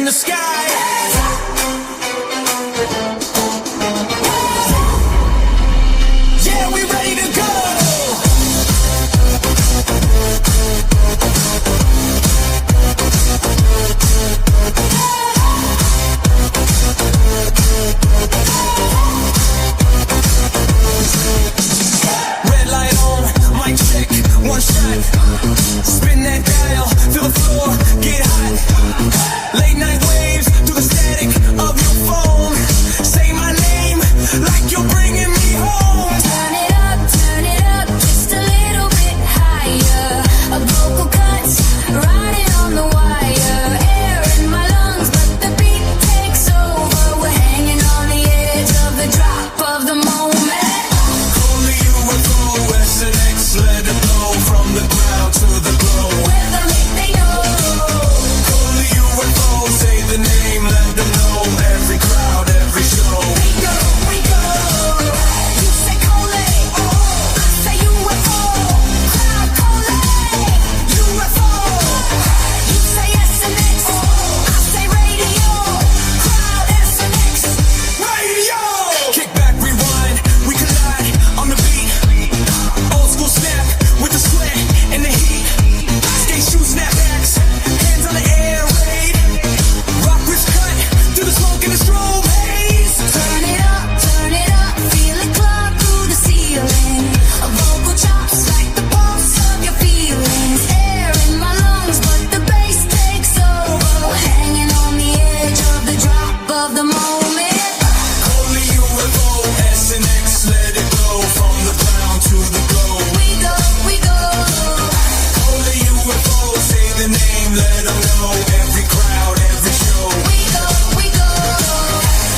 the sky. Yeah, we ready to go. Red light on, mic check, one shot. Spin that dial, feel the floor get hot. Late night waves through the static of your phone. Say my name like you're bringing me home. Turn it up, just a little bit higher. A vocal cuts, riding on the wire. Air in my lungs, but the beat takes over. We're hanging on the edge of the drop of the moment. Coley Ufo SNX, let it blow from the ground to the glow. We're the make they know. Coley Ufo, say the name, let them know. Every crowd, every show. We go, we go. You say Coley, I say UFO. Crowd Coley, UFO. You say SNX, I say radio. Crowd SNX. Radio! Kick back, rewind, we collide on the beat. Old school snap with the sweat and the heat. Skate shoe snapbacks, hands on the air raid. Rock wrist cut through the smoke and the strobe haze. Turn it up, feel it claw through the ceiling. A vocal chops like the pulse of your feelings. Air in my lungs, but the bass takes over. We're hanging on the edge of the drop of the moment. Coley Ufo SNX, let it go from the ground to the glow. We go, we go. Coley Ufo, say the name, let them know. Every crowd, every show. We go, we go.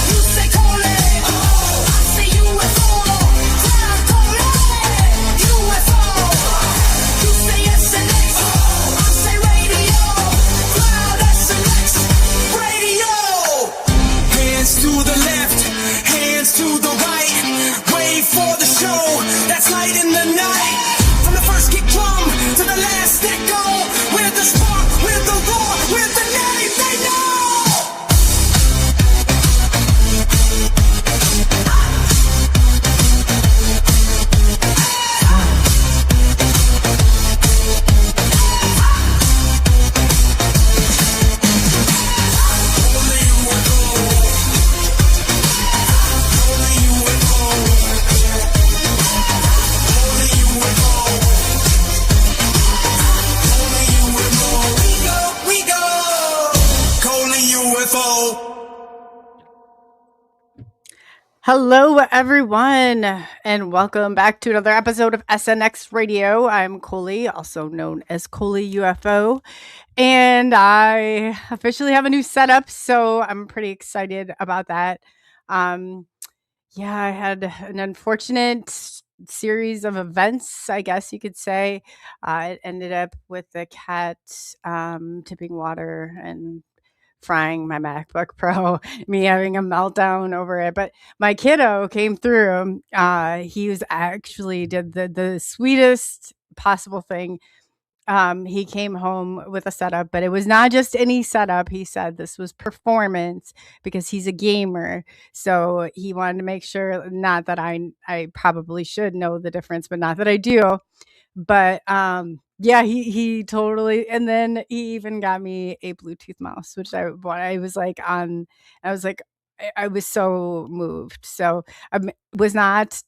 You say Coley, I say UFO. Crowd Coley, UFO. You say SNX, I say radio. Crowd SNX, Radio! Hands to the left, hands to the right. Wait for the show that's light in the night. From the first kick drum to the last echo. We're the spark, we're the roar, we're the name they know. We go! Coley Ufo. Hello, everyone, and welcome back to another episode of SNX Radio. I'm Coley, also known as ColeyUFO, and I officially have a new setup, so I'm pretty excited about that. I had an unfortunate series of events, I guess you could say. It ended up with the cat tipping water and frying my MacBook Pro, me having a meltdown over it. But my kiddo came through. He was actually did the sweetest possible thing. He came home with a setup, but it was not just any setup. He said this was performance because he's a gamer. So he wanted to make sure, not that I probably should know the difference, but not that I do. But he totally, and then he even got me a Bluetooth mouse, which I was like, I was so moved. So I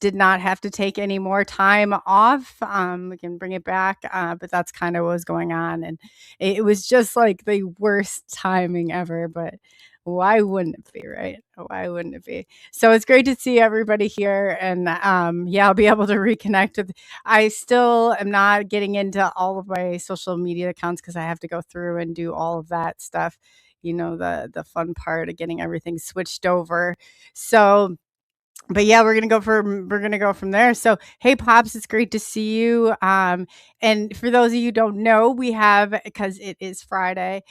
did not have to take any more time off. We can bring it back, but that's kind of what was going on. And it was just like the worst timing ever, but why wouldn't it be, right? Why wouldn't it be? So it's great to see everybody here. And I'll be able to reconnect with, I still am not getting into all of my social media accounts because I have to go through and do all of that stuff. You know, the fun part of getting everything switched over. So, but yeah, we're gonna go from there. So, hey, Pops, it's great to see you. And for those of you who don't know, we have, because it is Friday,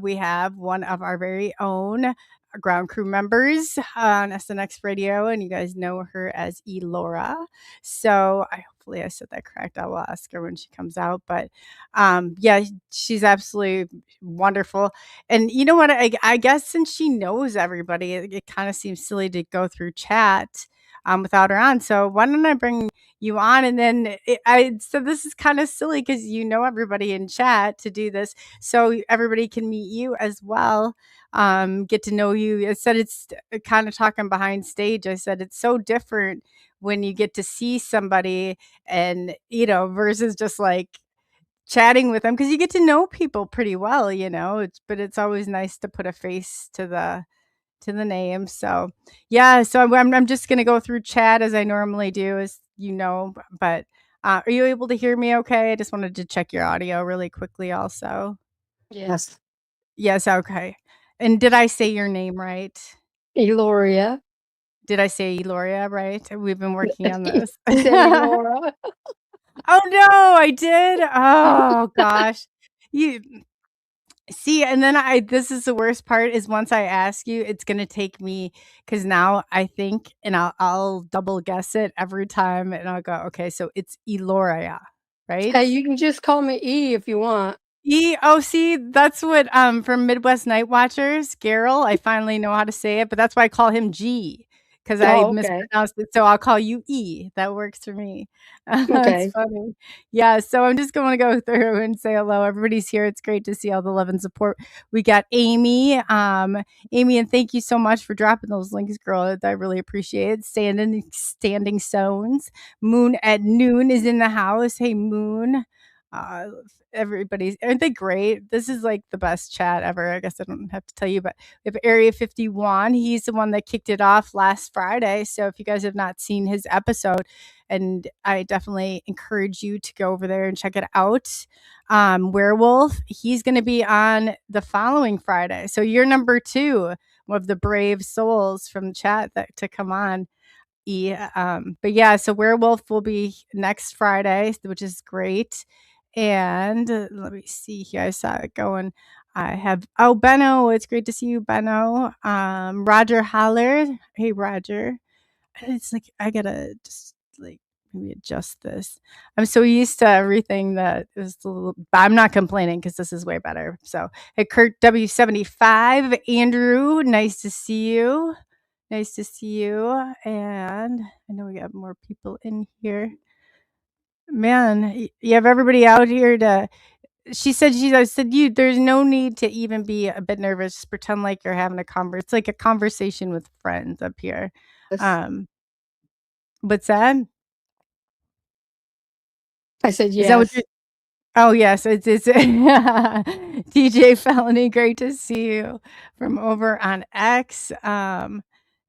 we have one of our very own ground crew members on SNX Radio, and you guys know her as Eloria. So hopefully I said that correct. I will ask her when she comes out. But yeah, she's absolutely wonderful. And you know what? I guess since she knows everybody, it kind of seems silly to go through chat without her on. So why don't I bring you on? And then I said this is kind of silly because you know everybody in chat to do this, so everybody can meet you as well, get to know you. I said it's kind of talking behind stage. I said it's so different when you get to see somebody and versus just like chatting with them, because you get to know people pretty well, but it's always nice to put a face to the name. So yeah, so I'm just gonna go through chat as I normally do, as but are you able to hear me okay? I just wanted to check your audio really quickly also. Yes. Yes, okay. And did I say your name right? Eloria. Did I say Eloria right? We've been working on this. You said Elora. Oh no, I did. Oh gosh. You see, and then this is the worst part, is once I ask you, it's gonna take me, because now I think, and I'll double guess it every time, and I'll go, okay, so it's Eloria, right? Hey, you can just call me E if you want. See, that's what from Midwest Night Watchers, Garrel, I finally know how to say it, but that's why I call him G, because I Oh, okay. mispronounced it. So I'll call you E. That works for me. It's Okay. funny. Yeah, so I'm just going to go through and say hello. Everybody's here. It's great to see all the love and support. We got Amy. Amy, and thank you so much for dropping those links, girl. I really appreciate it. Standing Stones. Moon at Noon is in the house. Hey, Moon. Uh, aren't they great? This is like the best chat ever. I guess I don't have to tell you, but we have Area 51. He's the one that kicked it off last Friday. So if you guys have not seen his episode, and I definitely encourage you to go over there and check it out. Werewolf, he's going to be on the following Friday. So you're number 2 of the brave souls from the chat to come on. But yeah, so Werewolf will be next Friday, which is great. And let me see here. I saw it going. I have Benno. It's great to see you, Benno. Roger Holler. Hey, Roger. It's like I gotta just like maybe adjust this. I'm so used to everything that is a little. But I'm not complaining because this is way better. So, hey, Kurt W75, Andrew. Nice to see you. Nice to see you. And I know we got more people in here. Man, you have everybody out here to. I said, there's no need to even be a bit nervous. Just pretend like you're having a it's like a conversation with friends up here. Yes. What's that? I said Is that what yes. oh, yes, it's DJ Felony, great to see you from over on X.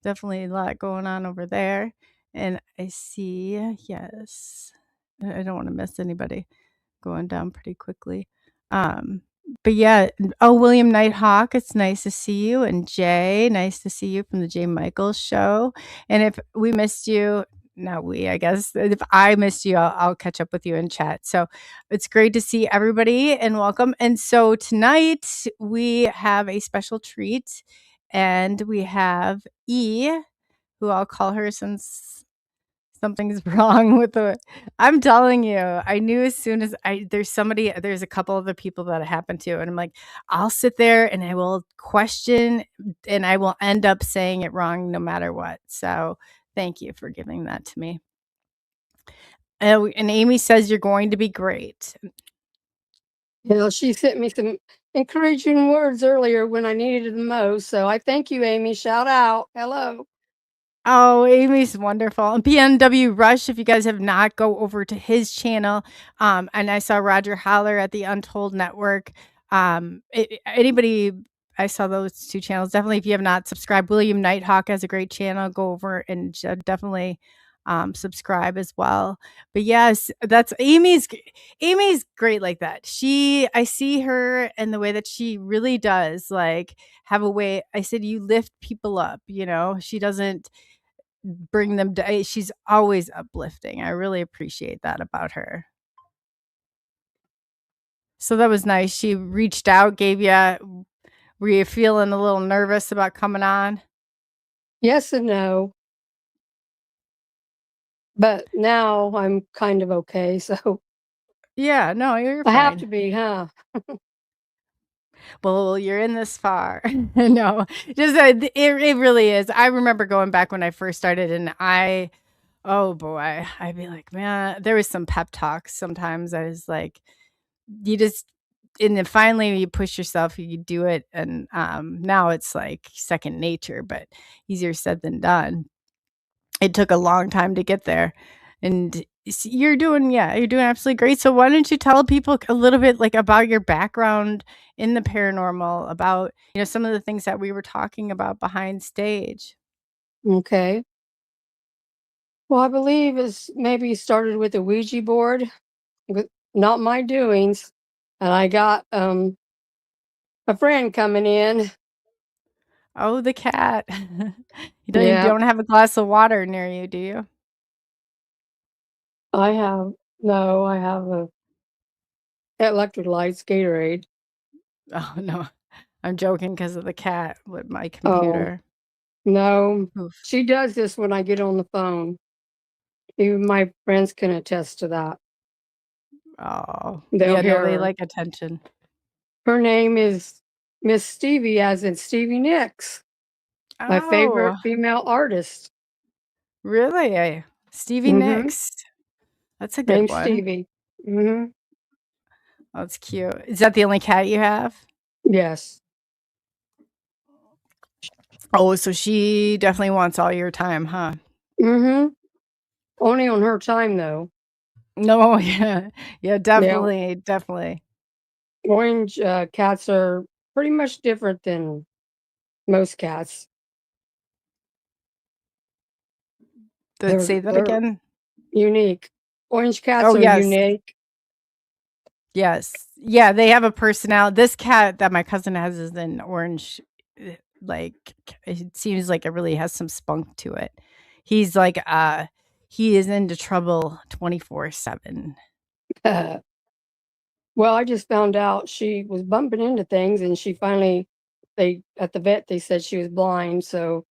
Definitely a lot going on over there. And I see, yes, I don't want to miss anybody, going down pretty quickly. But yeah, William Nighthawk, it's nice to see you. And Jay, nice to see you from the Jay Michaels show. And if we missed you, not we, I guess, if I missed you, I'll catch up with you in chat. So it's great to see everybody and welcome. And so tonight we have a special treat, and we have E, who I'll call her since something's wrong with I'm telling you, I knew as soon as there's a couple of the people that it happened to, and I'm like, I'll sit there and I will question, and I will end up saying it wrong no matter what. So thank you for giving that to me. And Amy says you're going to be great. She sent me some encouraging words earlier when I needed them most. So I thank you, Amy. Shout out. Hello. Oh, Amy's wonderful. And PNW Rush, if you guys have not, go over to his channel. And I saw Roger Holler at the Untold Network. Anybody, I saw those 2 channels. Definitely, if you have not subscribed, William Nighthawk has a great channel. Go over and definitely subscribe as well. But yes, that's Amy's great like that. I see her and the way that she really does like have a way. I said, you lift people up, she doesn't bring them down. She's always uplifting. I really appreciate that about her. So that was nice. She reached out, were you feeling a little nervous about coming on? Yes and no. But now I'm kind of okay, so Yeah, no, you're I have to fine. be, huh? Well, you're in this far. No, just it really is. I remember going back when I first started, and oh boy, I'd be like, man, there was some pep talks sometimes. I was like, you just, and then finally you push yourself, you do it, and now it's like second nature, but easier said than done. It took a long time to get there, and you're doing, yeah, you're doing absolutely great. So why don't you tell people a little bit like about your background in the paranormal, about some of the things that we were talking about behind stage. Okay. Well, I believe it's maybe started with a Ouija board, with not my doings. And I got a friend coming in. Oh, the cat. You Yeah, don't have a glass of water near you, do you? I have no, I have a electrolytes Gatorade. Oh no, I'm joking because of the cat with my Oh, computer. no. Oof. She does this when I get on the phone. Even my friends can attest to that. Oh, They'll yeah, no, hear they her. like attention. Her name is Miss Stevie, as in Stevie Nicks, my Oh, favorite female artist. really? Stevie Mm-hmm. Nicks. That's a good Named one. Stevie. Mm-hmm. That's cute. Is that the only cat you have? Yes. Oh, so she definitely wants all your time, huh? Mm-hmm. Only on her time, though. No, yeah. Yeah, Now, definitely, definitely. orange cats are pretty much different than most cats. Let's They're say that they're again. unique. Orange cats Oh, are yes. unique. Yes. Yeah, they have a personality. This cat that my cousin has is an orange, like, it seems like it really has some spunk to it. He's like, he is into trouble 24/7. Well, I just found out she was bumping into things, and she finally, they at the vet they said she was blind. So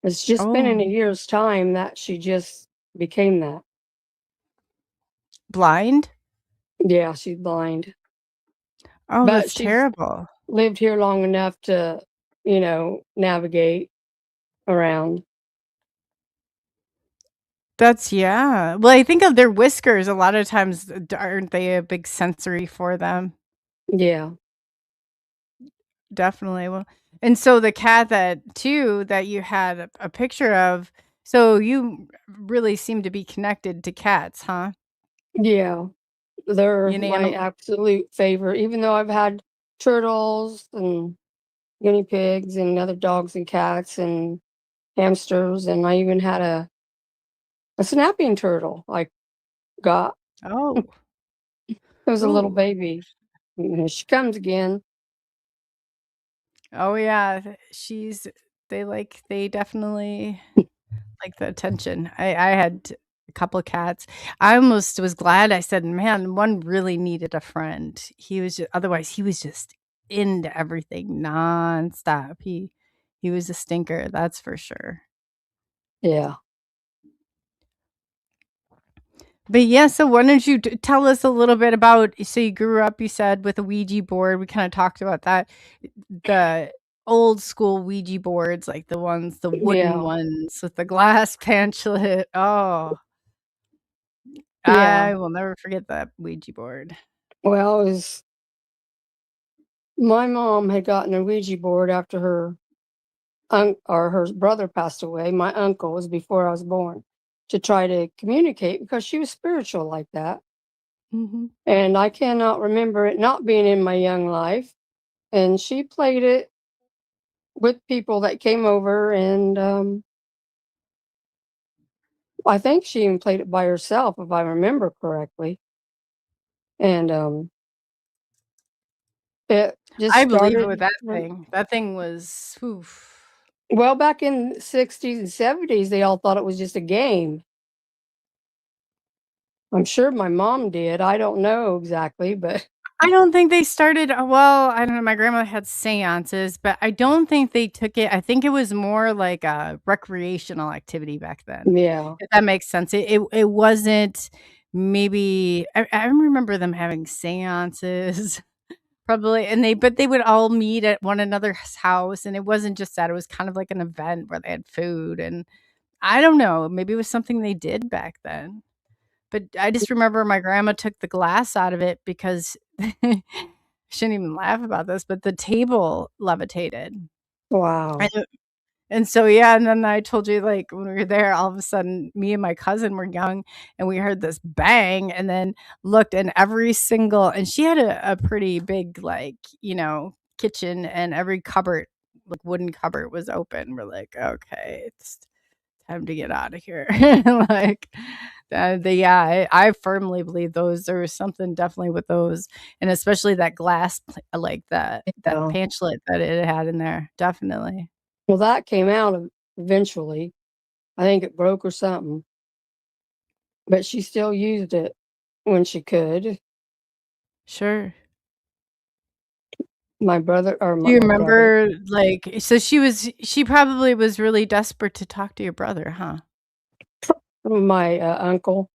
it's just been in a Oh, year's time that she just became that. blind? Yeah, she's blind, Oh, but that's she's terrible. lived here long enough to, navigate around. That's, yeah. Well, I think of their whiskers a lot of times, aren't they a big sensory for them? Yeah, Definitely. Well, and so the cat that you had a picture of, so you really seem to be connected to cats, huh? yeah, they're You my know, absolute favorite. Even though I've had turtles and guinea pigs and other dogs and cats and hamsters, and I even had a snapping turtle I got. oh, It was a little ooh, baby. And here she comes again. oh yeah, they definitely like the attention. I had a couple of cats. I almost was glad I said, man, one really needed a friend. Otherwise he was just into everything nonstop. He was a stinker, that's for sure. Yeah. But yeah, so why don't you tell us a little bit about, so you grew up, you said, with a Ouija board. We kind of talked about that. The old school Ouija boards, like the wooden Yeah. ones with the glass pamphlet. Oh, Yeah. I will never forget that Ouija board. Well, it was my mom had gotten a Ouija board after her brother passed away. My uncle was before I was born, to try to communicate because she was spiritual like that. Mhm. And I cannot remember it not being in my young life. And she played it with people that came over, and I think she even played it by herself, if I remember correctly. And it just I believe it with started that thing. That thing was, oof. well, back in the 60s and 70s, they all thought it was just a game. I'm sure my mom did. I don't know exactly, but I don't think they started well, I don't know, my grandma had seances, but I don't think they took it I think it was more like a recreational activity back then, Yeah. if that makes sense. It wasn't maybe I remember them having seances probably, and they would all meet at one another's house, and it wasn't just that, it was kind of like an event where they had food, and I don't know, maybe it was something they did back then. But I just remember my grandma took the glass out of it because shouldn't even laugh about this, but the table levitated. Wow. And and so, yeah, and then I told you, like, when we were there, all of a sudden, me and my cousin were young, and we heard this bang, and then looked, and every single and she had a pretty big, like, kitchen, and every cupboard, like, wooden cupboard was open. We're like, "Okay, it's time to get out of here." Like, yeah, I firmly believe those there was something definitely with those, and especially that glass, like, that Yeah. pamphlet that it had in there, definitely. Well, that came out eventually. I think it broke or something, but she still used it when she could. Sure. My brother, or Do not you my brother, remember, like so she probably was really desperate to talk to your brother, huh? my uncle.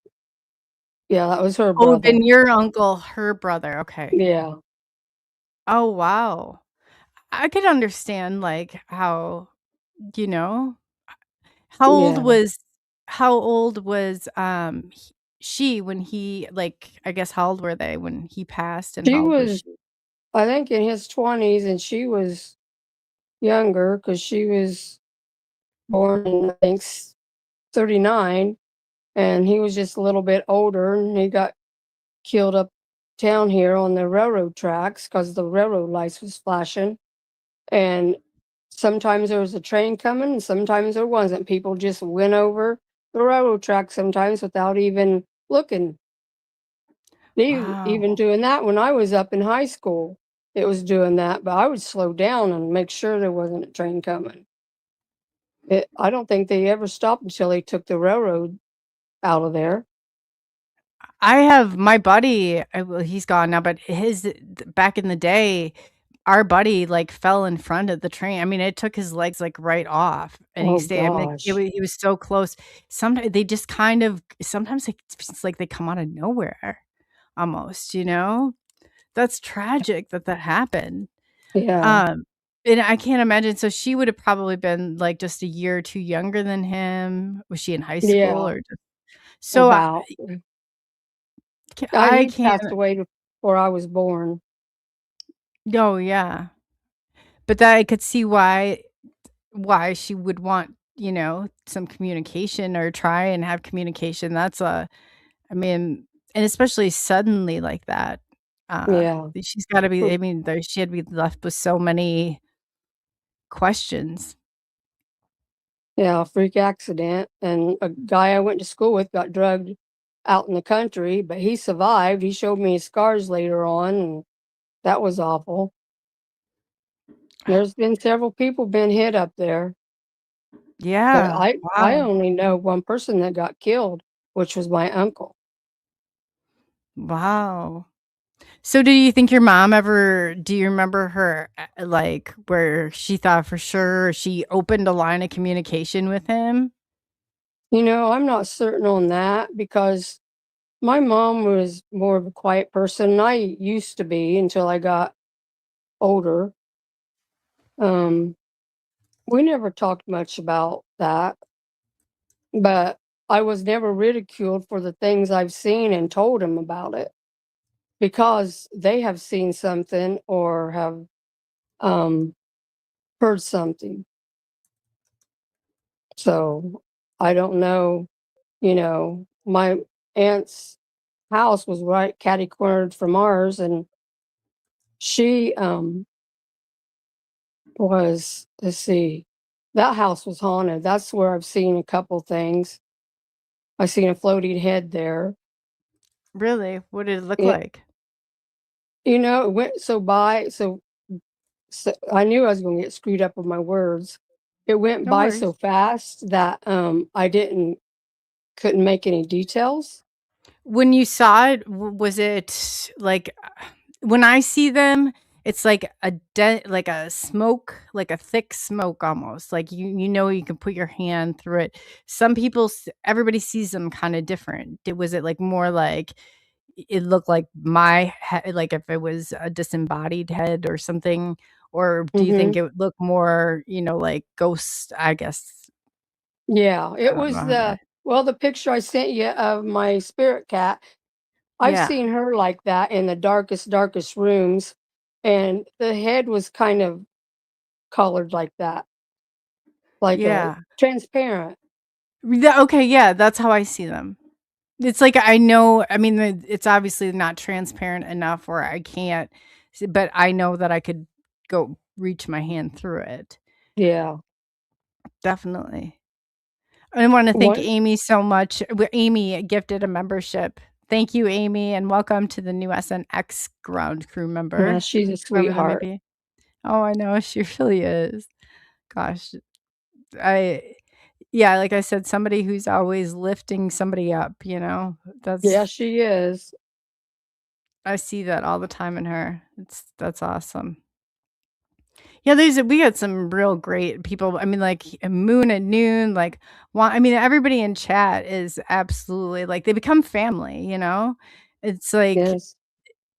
Yeah, that was her Oh, brother. then your uncle, her brother, okay. Yeah. Oh, wow. I could understand, like, how, you know how old Yeah. was how old was, she when he like, I guess, how old were they when he passed, and She how old was was, she? I think, in his 20s, and she was younger because she was born in, I think, 39, and he was just a little bit older, and he got killed uptown here on the railroad tracks because the railroad lights was flashing. And sometimes there was a train coming, and sometimes there wasn't. People just went over the railroad track sometimes without even looking. They even Wow. doing that when I was up in high school. It was doing that, but I would slow down and make sure there wasn't a train coming. I don't think they ever stopped until they took the railroad out of there. I have my buddy, well, he's gone now, but back in the day, our buddy, like, fell in front of the train. I mean, it took his legs, like, right off, and he Oh stayed I mean, gosh. he was so close. Sometimes they just sometimes it's like they come out of nowhere almost, you know? That's tragic that that happened. Yeah. Um, and I can't imagine so she would have probably been, like, just a year or 2 younger than him. Was she in high school Yeah. or just so About. I He can't passed away before I was born. oh, yeah. But that I could see why she would want, some communication or try and have communication. That's a I mean, and especially suddenly like that. Yeah. She's gotta be I mean, she had to be left with so many questions. Yeah, freak accident, and a guy I went to school with got drugged out in the country, but he survived. He showed me his scars later on, and that was awful. There's been several people been hit up there, but Yeah. I Wow. only know one person that got killed, which was my uncle. Wow. So do you think your mom ever do you remember her, like, where she thought for sure she opened a line of communication with him? I'm not certain on that because my mom was more of a quiet person, and I used to be until I got older. Um, we never talked much about that. But I was never ridiculed for the things I've seen and told them about it because they have seen something or have um, heard something. So I don't know, my aunt's house was right catty cornered from ours, and she was, let's see, that house was haunted. That's where I've seen a couple things. I seen a floating head there. Really? What did it look It, like? it went so I knew I was gonna get screwed up with my words. It went No by so worries. fast that, I couldn't make any details. When you saw it, was it like when I see them, it's like like a smoke, like a thick smoke almost. Like you can put your hand through it. Some people, everybody sees them kind of different. Was it like more like it looked like my head, like if it was a disembodied head or something, or do you think Mhm. it would look more, like ghost? I guess Yeah, I it don't know was how to. the picture I sent you of my spirit cat. I've Yeah, seen her like that in the darkest rooms, and the head was kind of colored like that, like a yeah. transparent. Okay, yeah, that's how I see them. It's like I know, I mean, it's obviously not transparent enough where I can't, but I know that I could go reach my hand through it. Yeah. Definitely. I want to thank One Amy so much. Amy gifted a membership. Thank you, Amy, and welcome to the new SNX ground crew Yeah, member, she's a whoever that may sweetheart. be. Oh, I know. She really is. Gosh, I, yeah, like I said, somebody who's always lifting somebody up, Yeah, that's, she is. I see that all the time in her. That's awesome. Yeah, we got some real great people. I mean, like Moon at Noon, like I mean, everybody in chat is absolutely like they become family. It's like Yes.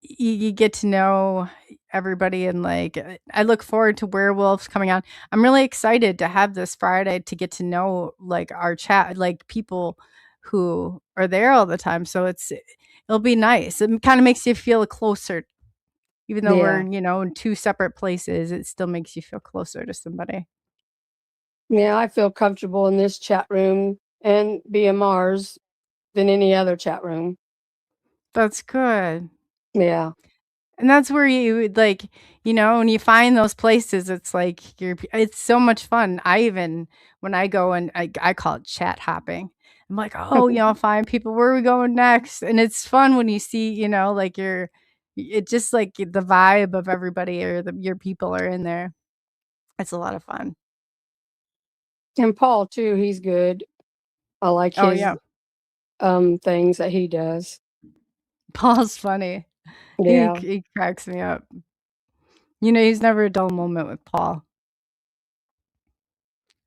you get to know everybody, and like I look forward to werewolves coming on. I'm really excited to have this Friday to get to know like our chat, like people who are there all the time. So it'll be nice. It kind of makes you feel closer. Even though we're, Yeah. in 2 separate places, it still makes you feel closer to somebody. Yeah, I feel comfortable in this chat room and BMR's than any other chat room. That's good. Yeah. And that's where you would like, when you find those places, it's like it's so much fun. When I go and I call it chat hopping. I'm like, oh, find people. Where are we going next? And it's fun when you see, like it just like the vibe of everybody or your people are in there. It's a lot of fun. And Paul too, he's good. I like Oh his yeah. things that he does. Paul's funny. Yeah. He cracks me up. He's never a dull moment with Paul.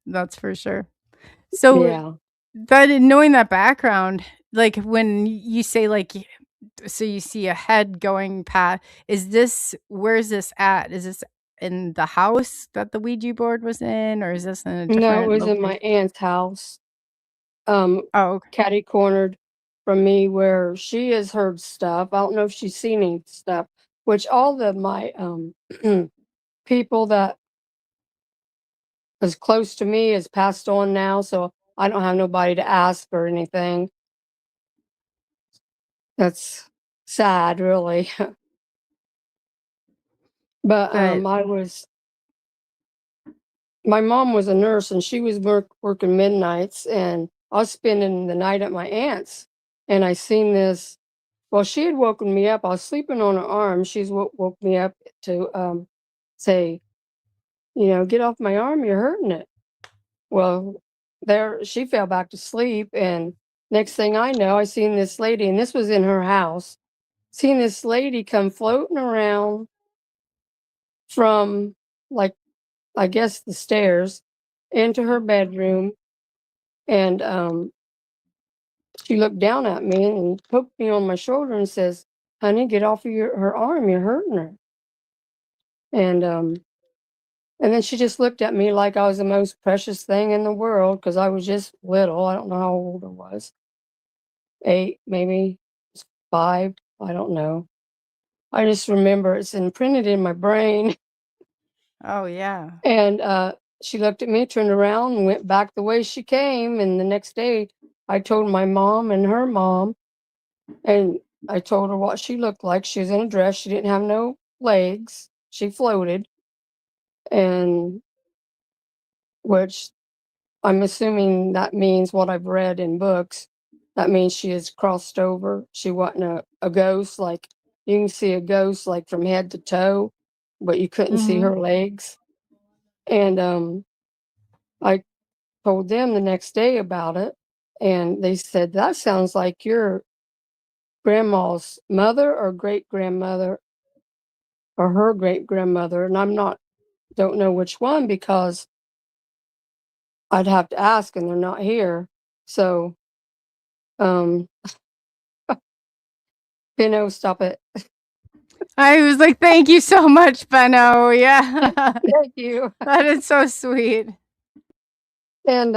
That's for sure. So Yeah. knowing that background, like when you say like, so you see a head going past, where's this at? Is this in the house that the Ouija board was in, or is this in a No, it different was in my location? aunt's house, um, Oh, okay. catty cornered from me where she has heard stuff. I don't know if she's seen any stuff, which all the my people that is close to me has passed on now, so I don't have nobody to ask or anything. That's sad, really. But But my mom was a nurse and she was working midnights, and I was spending the night at my aunt's, and I seen this. Well, she had woken me up. I was sleeping on her arm. She's woke me up to say, get off my arm. You're hurting it. Well, there she fell back to sleep, and next thing I know, I seen this lady, and this was in her house. Seen this lady come floating around from, like, I guess the stairs into her bedroom, and she looked down at me and poked me on my shoulder and says, "Honey, get off of her arm. You're hurting her." And and then she just looked at me like I was the most precious thing in the world because I was just little. I don't know how old I was. 8, maybe 5. I don't know. I just remember it's imprinted in my brain. oh yeah. And she looked at me, turned around, and went back the way she came. And the next day, I told my mom and her mom, and I told her what she looked like. She was in a dress. She didn't have no legs. She floated, and which I'm assuming that means what I've read in books. That means she is crossed over. She wasn't a ghost. Like you can see a ghost like from head to toe, but you couldn't see Mhm. her legs. And I told them the next day about it, and they said that sounds like your grandma's mother or great grandmother. or her great grandmother, and don't know which one because I'd have to ask, and they're not here. So, um, stop it. I was like, thank you so much, Benno. Yeah. Thank you. That is so sweet. And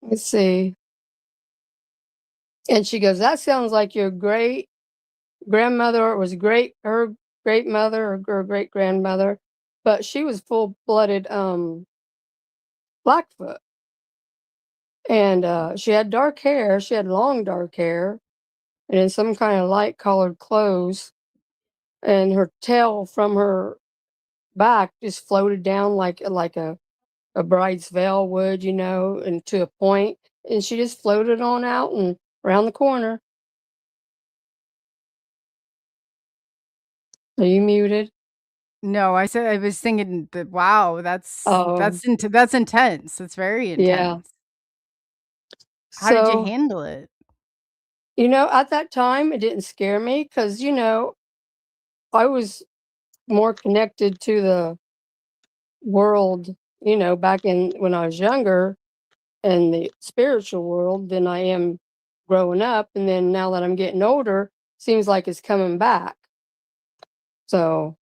let's see. And she goes, "That sounds like your great grandmother, or it was her great mother or her great grandmother, but she was full blooded Blackfoot, and she had dark hair. She had long dark hair, and in some kind of light colored clothes, and her tail from her back just floated down like a bride's veil would, and to a point, and she just floated on out and around the corner." Are you muted? No, I said I was thinking that, wow, Oh, that's intense. That's very yeah. intense. How did you So, handle it? at that time, it didn't scare me because, I was more connected to the world, back in when I was younger in the spiritual world than I am growing up. And then now that I'm getting older, seems like it's coming back. So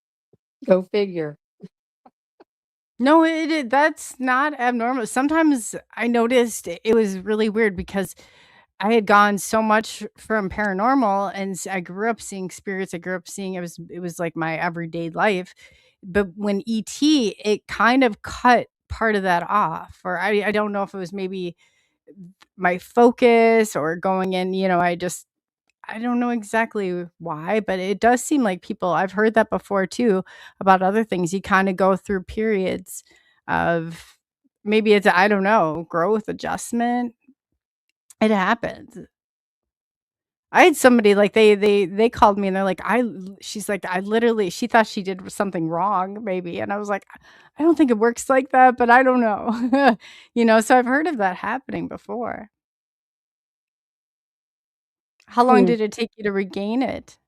go figure. No, that's not abnormal. Sometimes I noticed it was really weird because I had gone so much from paranormal, and I grew up seeing spirits. I grew up seeing it was like my everyday life. But when ET, it kind of cut part of that off, or I don't know if it was maybe my focus or going in, I don't know exactly why, but it does seem like people, I've heard that before too about other things. You kind of go through periods of, maybe it's, I don't know, growth, adjustment. It happens. I had somebody like they called me and they're like, she's like, I literally, she thought she did something wrong maybe. And I was like, I don't think it works like that, but I don't know. So I've heard of that happening before. How long Hmm. did it take you to regain it?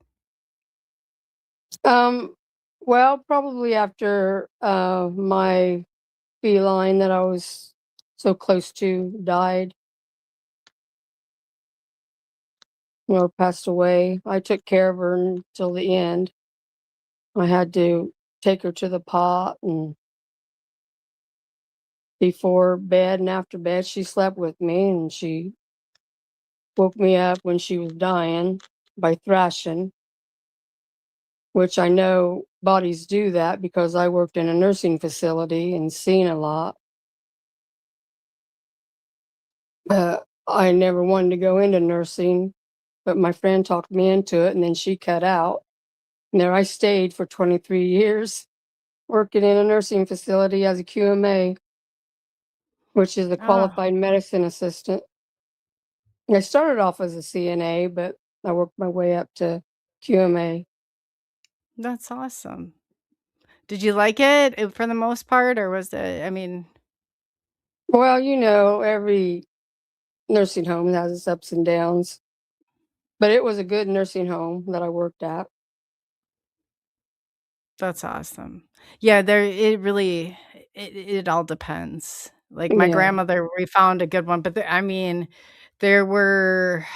Um, well, probably after my feline that I was so close to died or passed away. I took care of her until the end. I had to take her to the pot, and before bed and after bed, she slept with me, and she woke me up when she was dying by thrashing, which I know bodies do that because I worked in a nursing facility and seen a lot. I never wanted to go into nursing, but my friend talked me into it, and then she cut out. And there I stayed for 23 years working in a nursing facility as a QMA, which is a Oh, qualified medicine assistant. I started off as a CNA, but I worked my way up to QMA. that's awesome. Did you like it for the most part, or was it, Well, every nursing home has its ups and downs, but it was a good nursing home that I worked at. that's awesome. Yeah, it really, it all depends. Like my Yeah, grandmother, we found a good one, but there were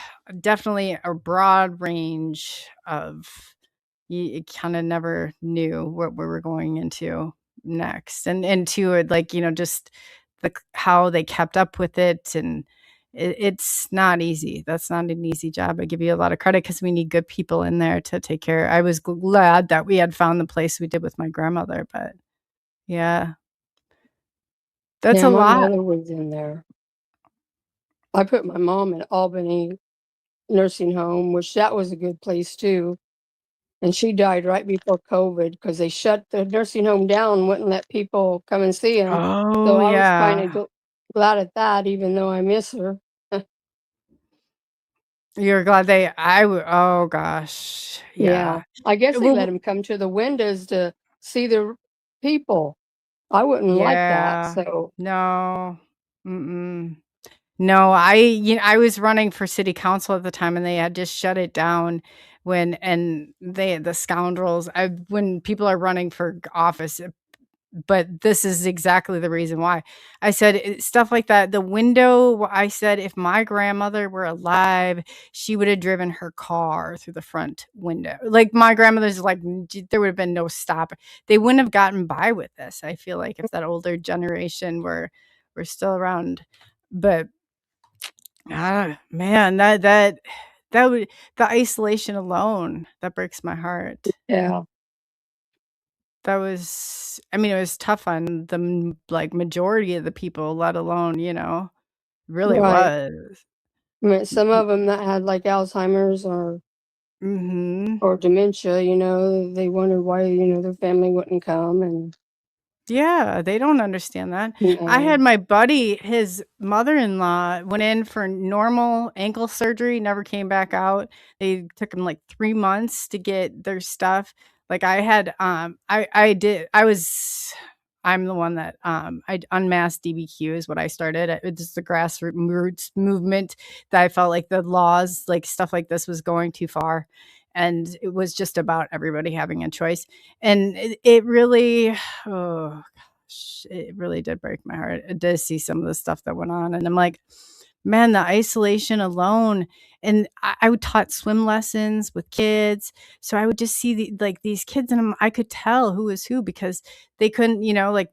definitely a broad range of, you kind of never knew what we were going into next. And to it, like, just how they kept up with it. And it's not easy. That's not an easy job. I give you a lot of credit because we need good people in there to take care. I was glad that we had found the place we did with my grandmother, but yeah, that's yeah, a my lot. mother was in there. I put my mom in Albany nursing home, which that was a good place too. And she died right before COVID because they shut the nursing home down, wouldn't let people come and see him. Oh So I was kind yeah. of glad at that, even though I miss her. You're glad oh gosh. Yeah, Yeah. I guess they let Well, him come to the windows to see the people. I wouldn't like that. yeah. So No. Mm-mm. No, I was running for city council at the time, and they had just shut it down and the scoundrels, when people are running for office, but this is exactly the reason why. I said stuff like that. The window, I said, if my grandmother were alive, she would have driven her car through the front window. Like my grandmother's like, there would have been no stop. They wouldn't have gotten by with this. I feel like if that older generation were still around, but man, that would, the isolation alone, that breaks my heart. Yeah. That was, I mean, it was tough on the like majority of the people, let alone, really Right. was. I mean, some of them that had like Alzheimer's Mhm. or dementia, they wondered why, their family wouldn't come, and Yeah, they don't understand that. I no. had my buddy, his mother-in-law went in for normal ankle surgery, never came back out. They took him like 3 months to get their stuff. Like I had, I'm the one that, I unmasked DBQ is what I started. It's the grassroots movement that I felt like the laws, like stuff like this was going too far. And it was just about everybody having a choice. And it really, oh gosh, it really did break my heart to see some of the stuff that went on. And I'm like, man, the isolation alone. And I would taught swim lessons with kids. So I would just see like these kids, and I could tell who was who because they couldn't, like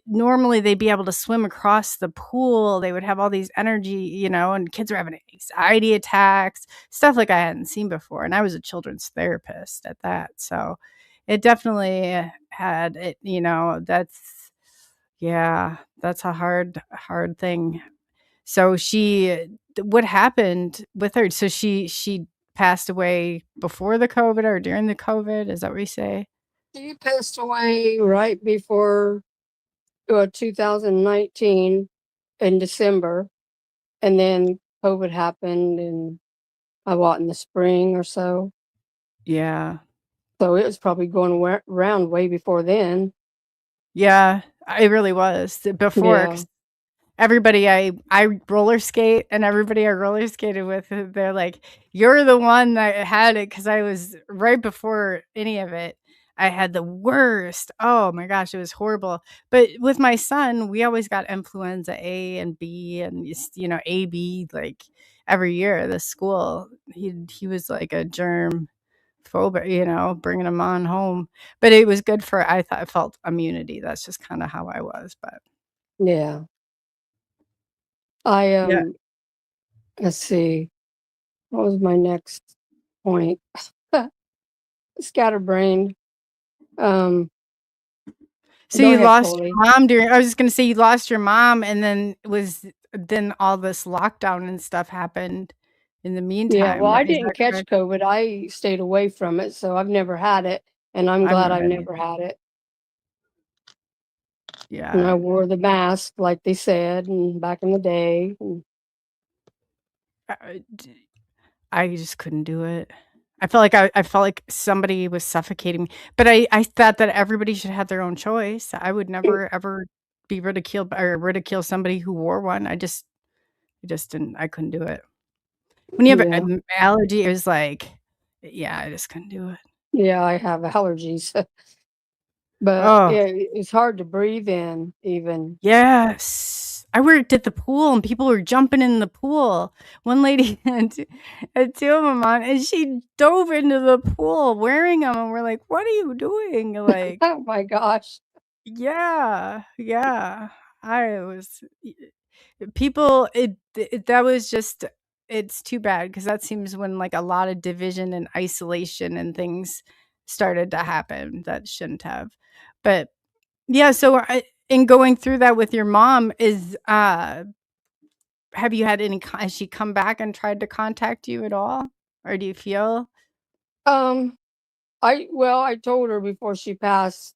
normally they'd be able to swim across the pool. They would have all these energy, and kids were having anxiety attacks, stuff like I hadn't seen before. And I was a children's therapist at that. So it definitely had it, that's a hard thing. So what happened with her? So she passed away before the COVID or during the COVID? Is that what you say? She passed away right before 2019 in December, and then COVID happened, and in the spring or so. Yeah. So it was probably going around way before then. Yeah, it really was. Before, Yeah. 'cause everybody I roller skate, and everybody I roller skated with, they're like, "You're the one that had it," because I was right before any of it. I had the worst. Oh my gosh, it was horrible. But with my son, we always got influenza A and B and AB like every year at the school. He was like a germ phobic, bringing him on home. But it was good for, I felt immunity. That's just kind of how I was. But Yeah. I yeah. let's see. What was my next point? Scatterbrained. Um, So Go you ahead, lost Coley. your mom I was just gonna say you lost your mom, and then all this lockdown and stuff happened in the Yeah, meantime, well, I right? Is didn't that catch correct? COVID. I stayed away from it, so I've never had it, and I'm I've glad never I've had it. never had it. And I Yeah. wore the mask like they said, and back in the day. And I I just couldn't do it. I felt like somebody was suffocating me, but I thought that everybody should have their own choice. I would never ever be ridiculed or ridicule somebody who wore one. I just didn't, I couldn't do it. When you have yeah, an allergy, it was like, yeah, I just couldn't do it. yeah, I have allergies, but Oh, yeah, it's hard to breathe in even. yes. I worked at the pool and people were jumping in the pool. One lady had two of them on, and she dove into the pool wearing them, and we're like, "What are you doing?" Like, Oh my gosh. yeah, yeah. I was people that was just, it's too bad because that seems when like a lot of division and isolation and things started to happen that shouldn't have. But yeah, so in going through that with your mom, have you had has she come back and tried to contact you at all? Or do you feel? Um, I told her before she passed,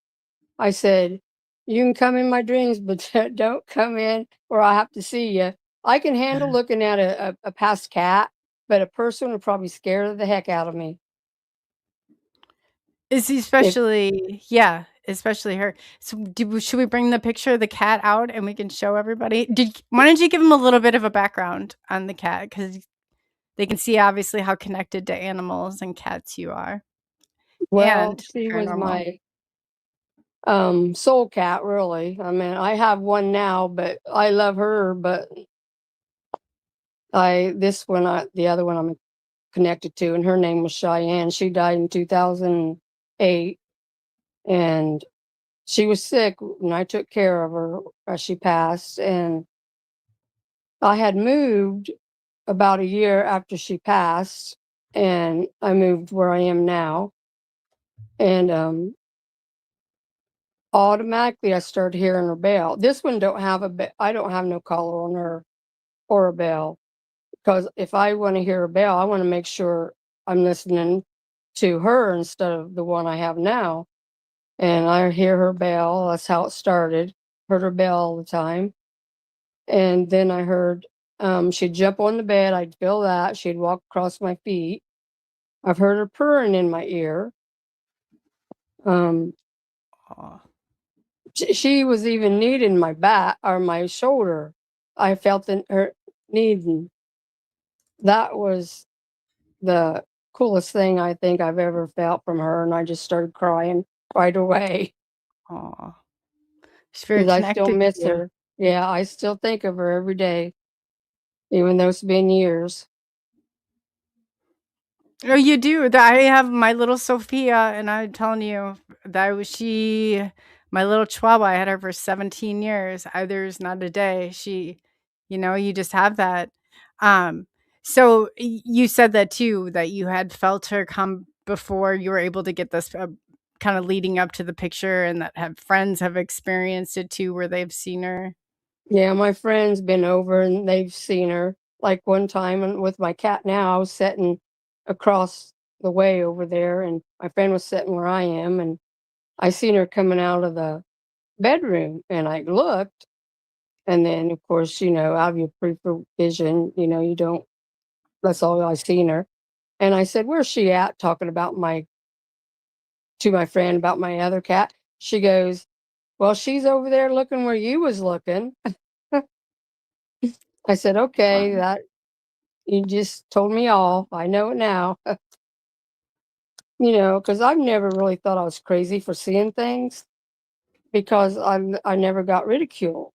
I said, "You can come in my dreams, but don't come in or I have to see you. I can handle looking at a past cat, but a person would probably scare the heck out of me." Is If especially, yeah, especially her. So should we bring the picture of the cat out and we can show everybody? Why don't you give them a little bit of a background on the cat? Because they can see obviously how connected to animals and cats you are, Well, and she was paranormal. my soul cat, really. I mean, I have one now, but I love her, but the other one I'm connected to, and her name was Cheyenne. She died in 2008, and she was sick, and I took care of her as she passed. And I had moved about a year after she passed, and I moved where I am now. And automatically I started hearing her bell. This one don't have I don't have no collar on her or a bell, because if I want to hear a bell, I want to make sure I'm listening to her instead of the one I have now. And I hear her bell. That's how it started. Heard her bell all the time. And then I heard she'd jump on the bed. I'd feel that. She'd walk across my feet. I've heard her purring in my ear. Um, Aw. she was even kneading my back or my shoulder. I felt her kneading. That was the coolest thing I think I've ever felt from her, and I just started crying right away Aw. She's very because I still connected to miss you. her. Yeah, I still think of her every day, even though it's been years. Oh, you do. I have my little Sophia, and I'm telling you, that was my little Chihuahua. I had her for 17 years. There's not a day. You just have that. Um, so you said that too, that you had felt her come before you were able to get this kind of leading up to the picture, and that have friends have experienced it too, where they've seen her. Yeah, my friend's been over and they've seen her. Like one time, and with my cat now, I was sitting across the way over there, and my friend was sitting where I am, and I seen her coming out of the bedroom, and I looked, and then of course, out of your peripheral vision, you don't. That's all I seen her, and I said, "Where's she at?" Talking about to my friend about my other cat. She goes, "Well, she's over there looking where you was looking." I said, "Okay, Wow. that you just told me all. I know it now." Because I've never really thought I was crazy for seeing things because I never got ridiculed.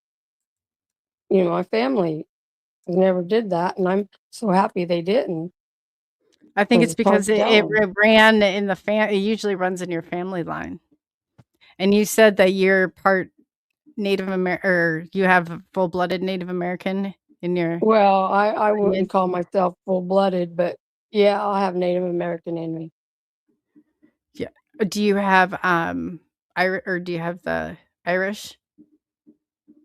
My family never did that, and I'm so happy they didn't I think because it's it's hard because to tell them. it ran in it usually runs in your family line. And you said that you're part Native American, or you have full-blooded Native American in your Well, I lineage? wouldn't call myself full-blooded, but yeah, I have Native American in me. Yeah. Do you have, do you have the Irish?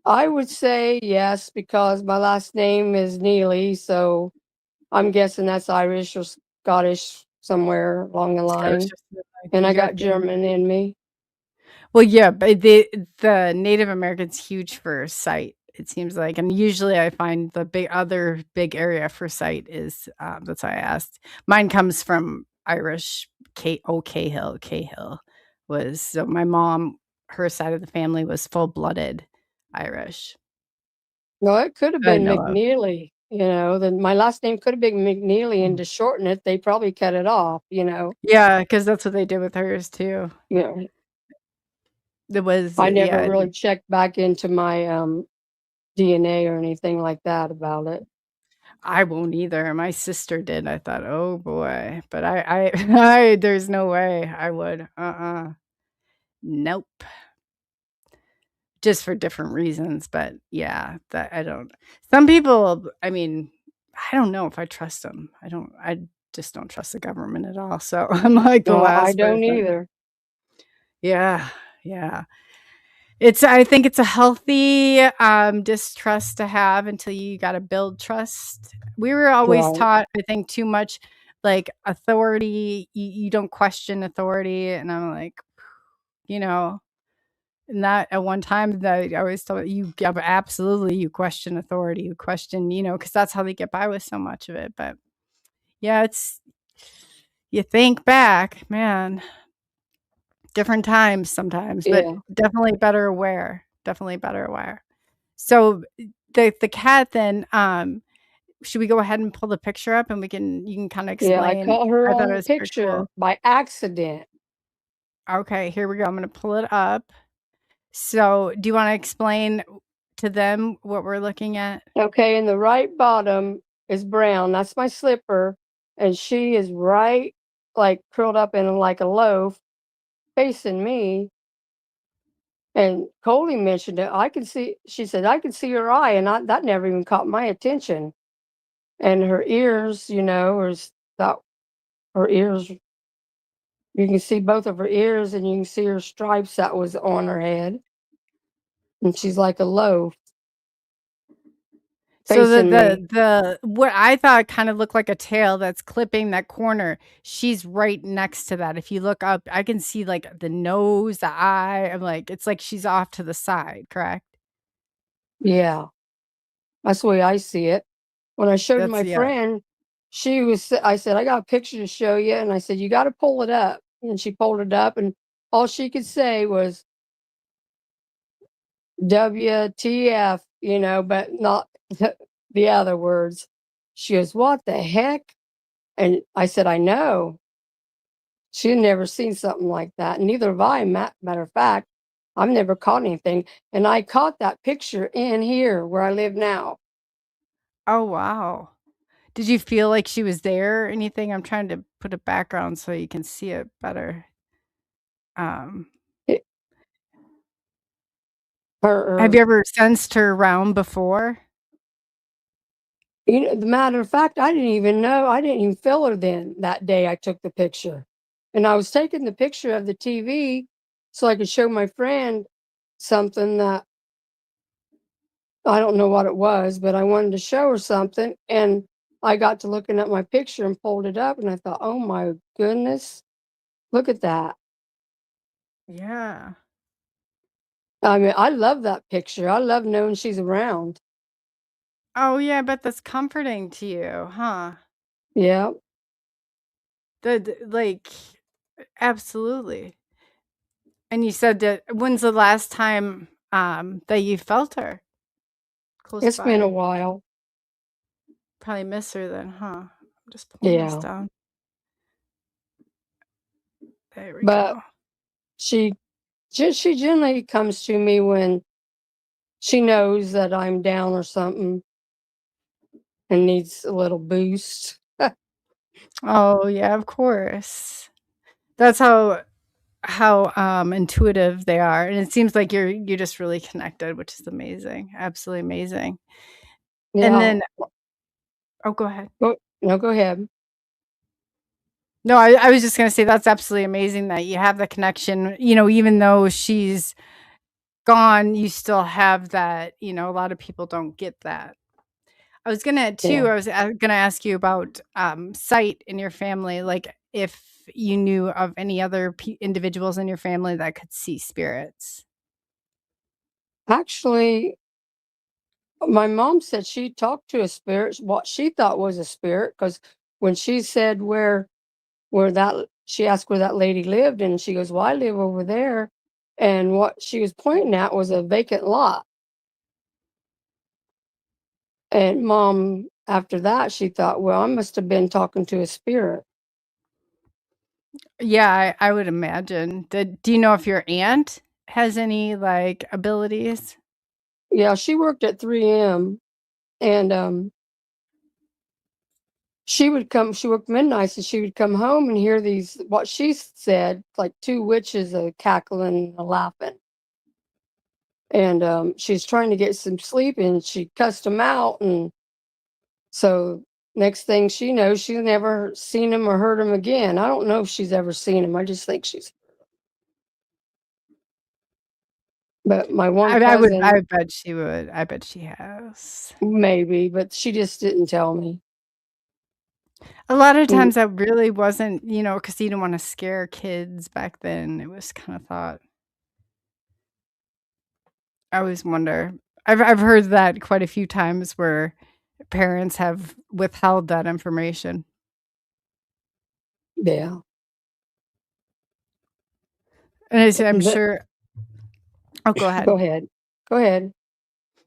I would say yes because my last name is Neely, so I'm guessing that's Irish or Scottish somewhere along the Scottish line. or something like And I got European? German in me. Well, yeah, but the Native American's huge for sight, it seems like, and usually I find the other big area for sight is, that's why I asked. Mine comes from Irish. Cahill. Cahill was, so my mom, her side of the family was full-blooded Irish No, it could have that I been know of. McNeely. Then my last name could have been McNeely, and to shorten it, they probably cut it off. Yeah, because that's what they did with hers too. You know, It was, I never yeah. really checked back into my DNA or anything like that about it. I won't either. My sister did. I thought, "Oh boy," but there's no way I would. Nope. Just for different reasons, but yeah, that I don't. Some people, I mean, I don't know if I trust them. I just don't trust the government at all. So I'm like the No, I last don't person. either. Yeah, yeah. I think it's a healthy distrust to have until you got to build trust. We were always Right. taught, I think, too much like authority. You don't question authority, and I'm like, you know, not at one time that I always thought absolutely you question authority, you question, because that's how they get by with so much of it. But yeah, you think back, man, different times sometimes, but Yeah. definitely better aware. Definitely better aware. So the cat then, should we go ahead and pull the picture up and you can kind of Yeah, I explain? caught her I thought on it the was pretty picture cool. by accident. Okay, here we go. I'm gonna pull it up. So, do you want to explain to them what we're looking at? Okay, in the right bottom is brown. That's my slipper, and she is right, like curled up in like a loaf, facing me. And Coley mentioned it. I could see. She said I could see her eye, and that never even caught my attention. And her ears, that her ears. You can see both of her ears, and you can see her stripes that was on her head, and she's like a loaf So the facing me. what I thought kind of looked like a tail that's clipping that corner, she's right next to that. If you look up, I can see like the nose, the eye. I'm like, it's like she's off to the side, correct? Yeah, that's the way I see it. When I showed That's my yeah. friend, I said, I got a picture to show you. And I said, you got to pull it up. And she pulled it up, and all she could say was WTF, but not the other words. She goes, what the heck? And I said, I know. She had never seen something like that. And neither have I. Matter of fact, I've never caught anything. And I caught that picture in here where I live now. Oh wow. Did you feel like she was there or anything? I'm trying to put a background so you can see it better. Um, It, her, have you ever sensed her around before? the matter of fact, I didn't even know. I didn't even feel her then that day I took the picture. And I was taking the picture of the TV so I could show my friend something that I don't know what it was, but I wanted to show her something. And I got to looking at my picture and pulled it up, and I thought, oh my goodness, look at that. Yeah. I mean, I love that picture. I love knowing she's around. Oh yeah, I bet that's comforting to you, huh? Yeah. Like absolutely. And you said that when's the last time that you felt her close It's been a by? while. Probably miss her then, huh? I'm just pulling this Yeah. down. There we But go. she she generally comes to me when she knows that I'm down or something and needs a little boost. Oh yeah, of course. That's how intuitive they are. And it seems like you're just really connected, which is amazing. Absolutely amazing. And Yeah. then oh go ahead. No, go ahead. No, I was just gonna say that's absolutely amazing that you have the connection, even though she's gone, you still have that, a lot of people don't get that. I was gonna Yeah. too, I was gonna ask you about sight in your family, like if you knew of any other individuals in your family that could see spirits. Actually, my mom said she talked to a spirit, what she thought was a spirit, because when she said where that she asked where that lady lived, and she goes, well, I live over there. And what she was pointing at was a vacant lot. And mom, after that, she thought, well, I must have been talking to a spirit. Yeah, I would imagine. Do you know if your aunt has any like abilities? Yeah, she worked at 3M, and she worked midnights, and she would come home and hear these, what she said, like two witches cackling and laughing. And she's trying to get some sleep, and she cussed them out. And so next thing she knows, she's never seen him or heard him again. I don't know if she's ever seen him. I just think she's. But my one I cousin, bet she would. I bet she has. maybe, but she just didn't tell me. A lot of Mm, times that really wasn't, because you didn't wanna scare kids back then. It was kinda thought I always wonder. I've heard that quite a few times where parents have withheld that information. yeah. And I'm But sure. Oh, go go ahead. ahead. Go ahead.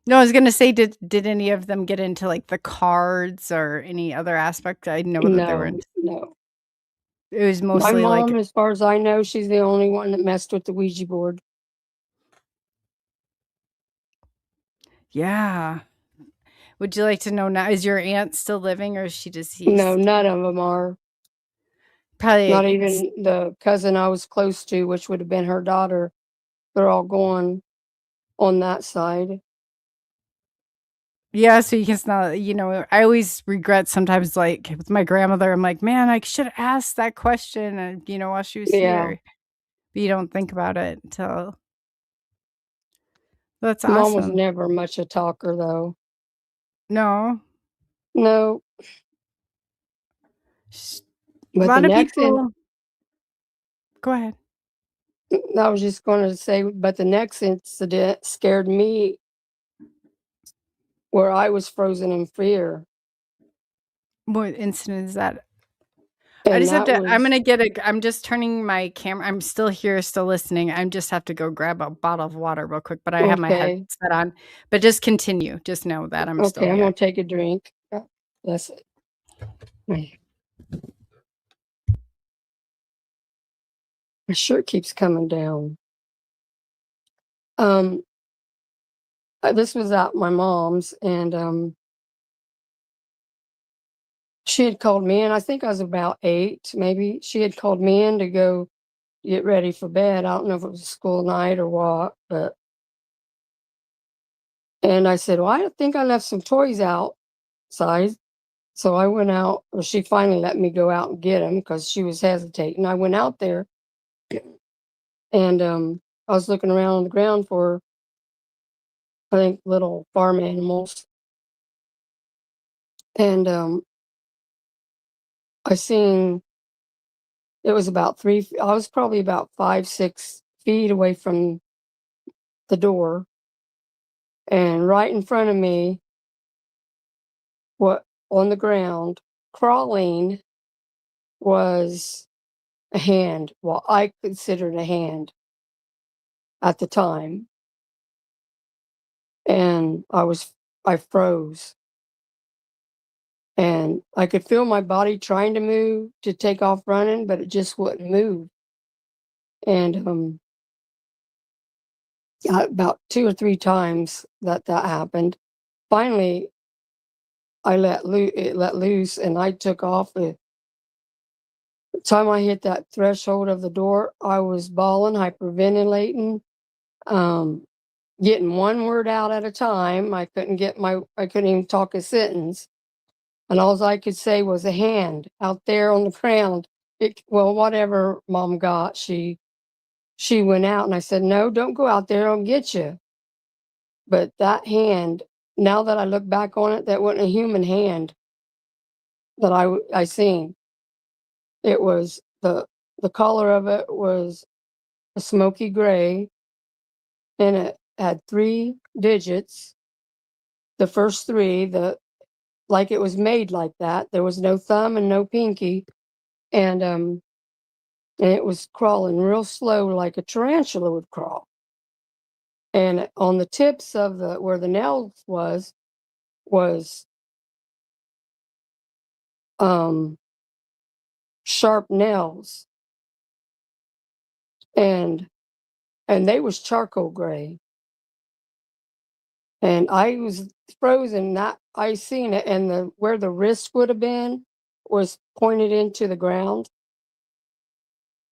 No, I was gonna say, did any of them get into, like, the cards or any other aspect? I know that they were No, into no. it was My mostly, like mom, as far as I know, she's the only one that messed with the Ouija board. yeah. Would you like to know now, is your aunt still living or is she No, deceased? none of them are. Not Probably even the cousin I was close to, which would have been her daughter. They're all gone on that side. yeah, so you can smell it, I always regret sometimes, like, with my grandmother, I'm like, "Man, I should ask that question," and, while she was Yeah. here. But you don't think about it until that's Mom was awesome. never much a talker, though. No. No, Sh A but the lot of next in people go ahead. I was just gonna say, but the next incident scared me where I was frozen in fear, What incident is that? I and just have that to I'm was gonna I'm just turning my camera. I'm still here, still listening. I just have to go grab a bottle of water real quick, but I have my okay. headset on. But just continue. Just know that I'm still Okay, I'm here. gonna take a drink. Bless it. My shirt keeps coming down. Um, this was at my mom's, and she had called me in. I think I was about 8, maybe. She had called me in to go get ready for bed. I don't know if it was a school night or what, but and I said, "Well, I think I left some toys outside." So I went out. Well, she finally let me go out and get them because she was hesitating. I went out there, and I was looking around on the ground for, I think, little farm animals, and I seen it was about I was probably about 5, 6 feet away from the door, and right in front of me, what on the ground, crawling, was a hand. Well, I considered a hand at the time, and I froze, and I could feel my body trying to move to take off running, but it just wouldn't move. And about 2 or 3 times that happened. Finally, it let loose, and I took off. The time I hit that threshold of the door, I was bawling, hyperventilating, um, getting one word out at a time. I couldn't even talk a sentence, and all I could say was a hand out there on the ground. Well, whatever mom got, she went out, and I said, "No, don't go out there. I'll get you." But that hand, now that I look back on it, that wasn't a human hand that I seen. It was the color of it was a smoky gray, and it had 3 digits. The first three, like it was made like that. There was no thumb and no pinky, and it was crawling real slow like a tarantula would crawl. And on the tips of the where the nails was um sharp nails, and they was charcoal gray. And I was frozen. That I seen it, and the where the wrist would have been was pointed into the ground,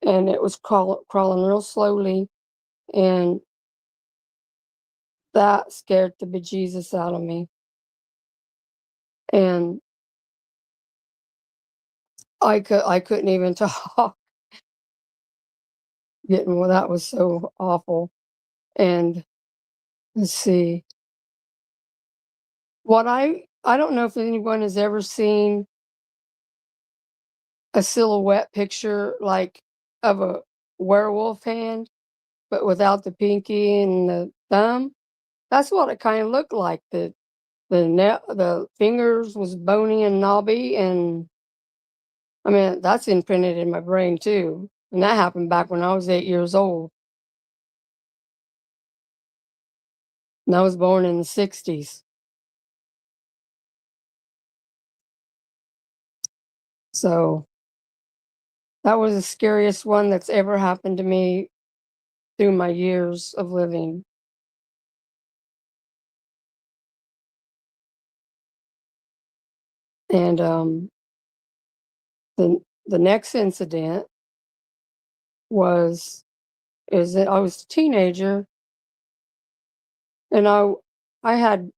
and it was crawling real slowly, and that scared the bejesus out of me. And I couldn't even talk. Getting well, that was so awful. And let's see, what I don't know if anyone has ever seen a silhouette picture like of a werewolf hand, but without the pinky and the thumb. That's what it kind of looked like. The fingers was bony and knobby, and I mean that's imprinted in my brain too. And that happened back when I was 8 years old. And I was born in the 60s. So that was the scariest one that's ever happened to me through my years of living. And the next incident is that I was a teenager, and I had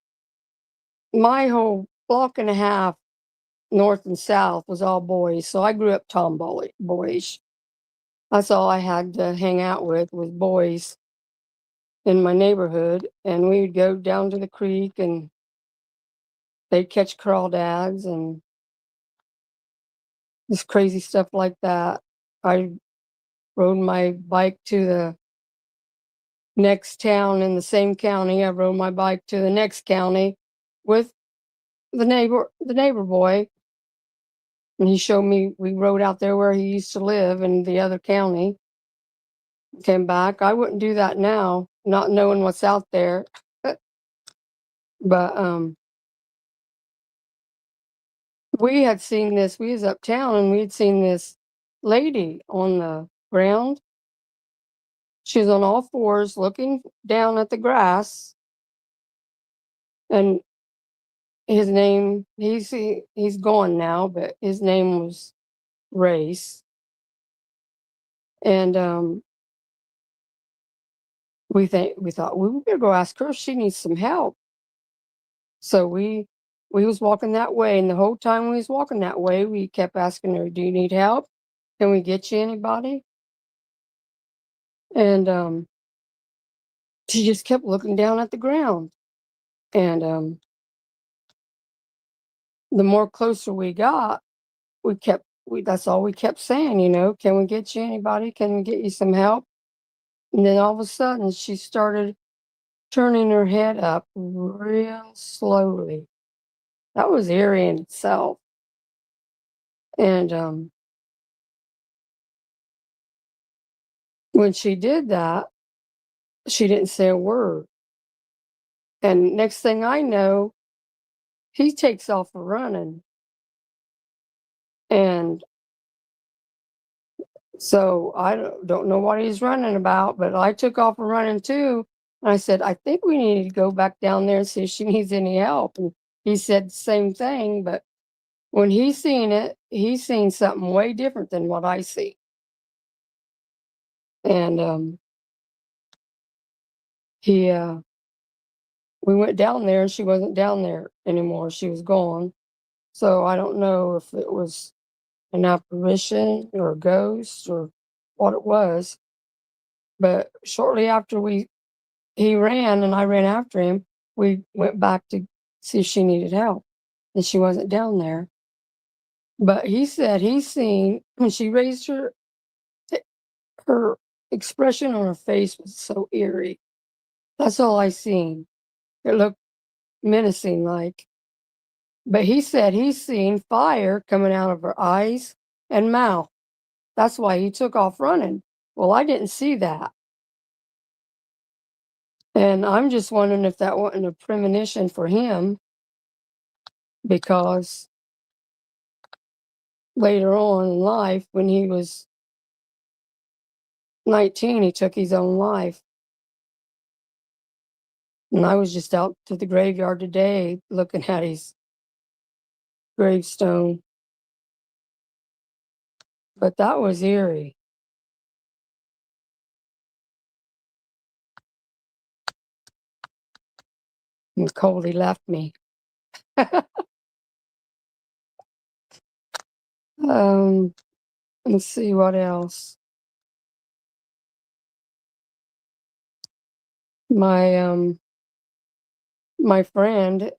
my whole block and a half north and south was all boys, so I grew up boyish. That's all I had to hang out with was boys in my neighborhood, and we would go down to the creek and they'd catch crawdads and just crazy stuff like that. I rode my bike to the next town in the same county. I rode my bike to the next county with the neighbor boy, and he showed me. We rode out there where he used to live in the other county. Came back. I wouldn't do that now, not knowing what's out there. But we had seen this. We was uptown, and we had seen this lady on the ground. She was on all fours, looking down at the grass, and his name, he's gone now, but his name was Race. And we thought, well, we better go ask her if she needs some help. So we was walking that way, and the whole time we was walking that way, we kept asking her, "Do you need help? Can we get you anybody?" And she just kept looking down at the ground. And the more closer we got, that's all we kept saying, "Can we get you anybody? Can we get you some help?" And then all of a sudden, she started turning her head up real slowly. That was eerie in itself. And when she did that, she didn't say a word. And next thing I know, he takes off running. And so I don't know what he's running about, but I took off running too. And I said, "I think we need to go back down there and see if she needs any help." And he said the same thing, but when he seen it, he seen something way different than what I see. And he we went down there, and she wasn't down there anymore. She was gone. So I don't know if it was an apparition or a ghost or what it was. But shortly after he ran and I ran after him, we went back to see if she needed help, and she wasn't down there. But he said he seen when she raised her expression on her face was so eerie. That's all I seen. It looked menacing like. But he said he's seen fire coming out of her eyes and mouth. That's why he took off running. Well, I didn't see that. And I'm just wondering if that wasn't a premonition for him, because later on in life, when he was 19, he took his own life. And I was just out to the graveyard today looking at his gravestone. But that was eerie. And Coley left me. Let's see what else. My friend,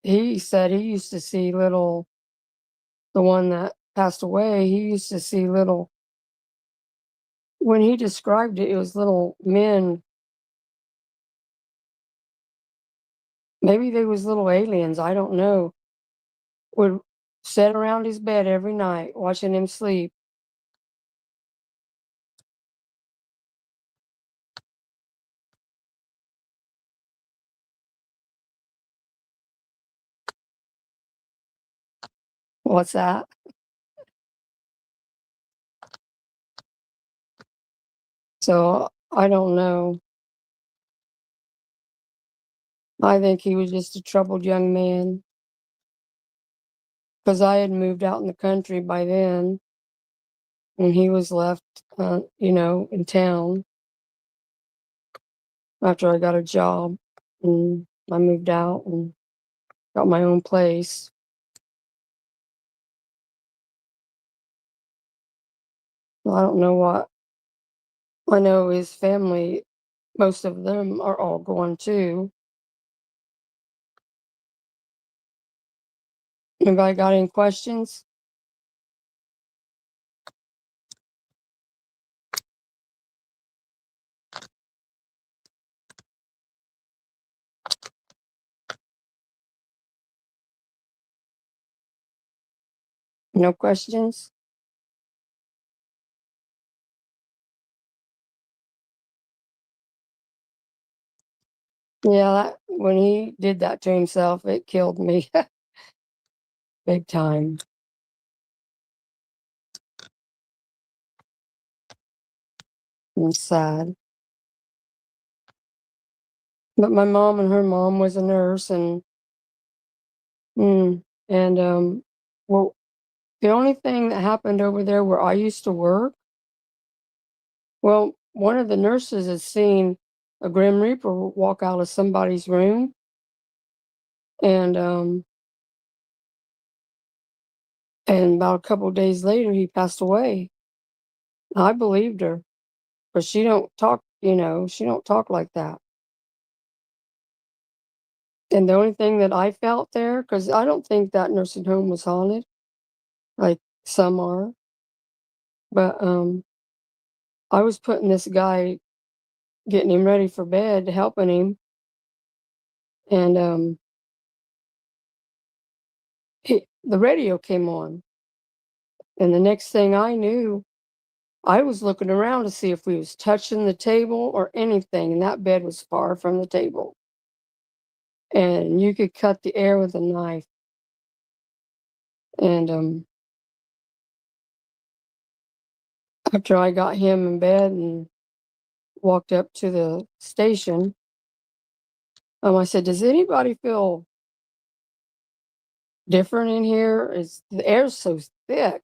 he said he used to see the one that passed away, he used to see when he described it, it was little men. Maybe they was little aliens, I don't know. Would sit around his bed every night watching him sleep. What's that? So I don't know. I think he was just a troubled young man because I had moved out in the country by then, and he was left, in town after I got a job, and I moved out and got my own place. I don't know what. I know his family, most of them are all gone too. Anybody got any questions? No questions? Yeah, when he did that to himself, it killed me big time. I'm sad. But my mom and her mom was a nurse, and well, the only thing that happened over there where I used to work, well, one of the nurses had seen a Grim Reaper walk out of somebody's room, and about a couple of days later, he passed away. I believed her, but she don't talk, she don't talk like that. And the only thing that I felt there, because I don't think that nursing home was haunted, like some are, but I was putting this guy, getting him ready for bed, helping him, and the radio came on, and the next thing I knew, I was looking around to see if we was touching the table or anything, and that bed was far from the table, and you could cut the air with a knife. And after I got him in bed and walked up to the station, I said, "Does anybody feel different in here? The air's so thick?"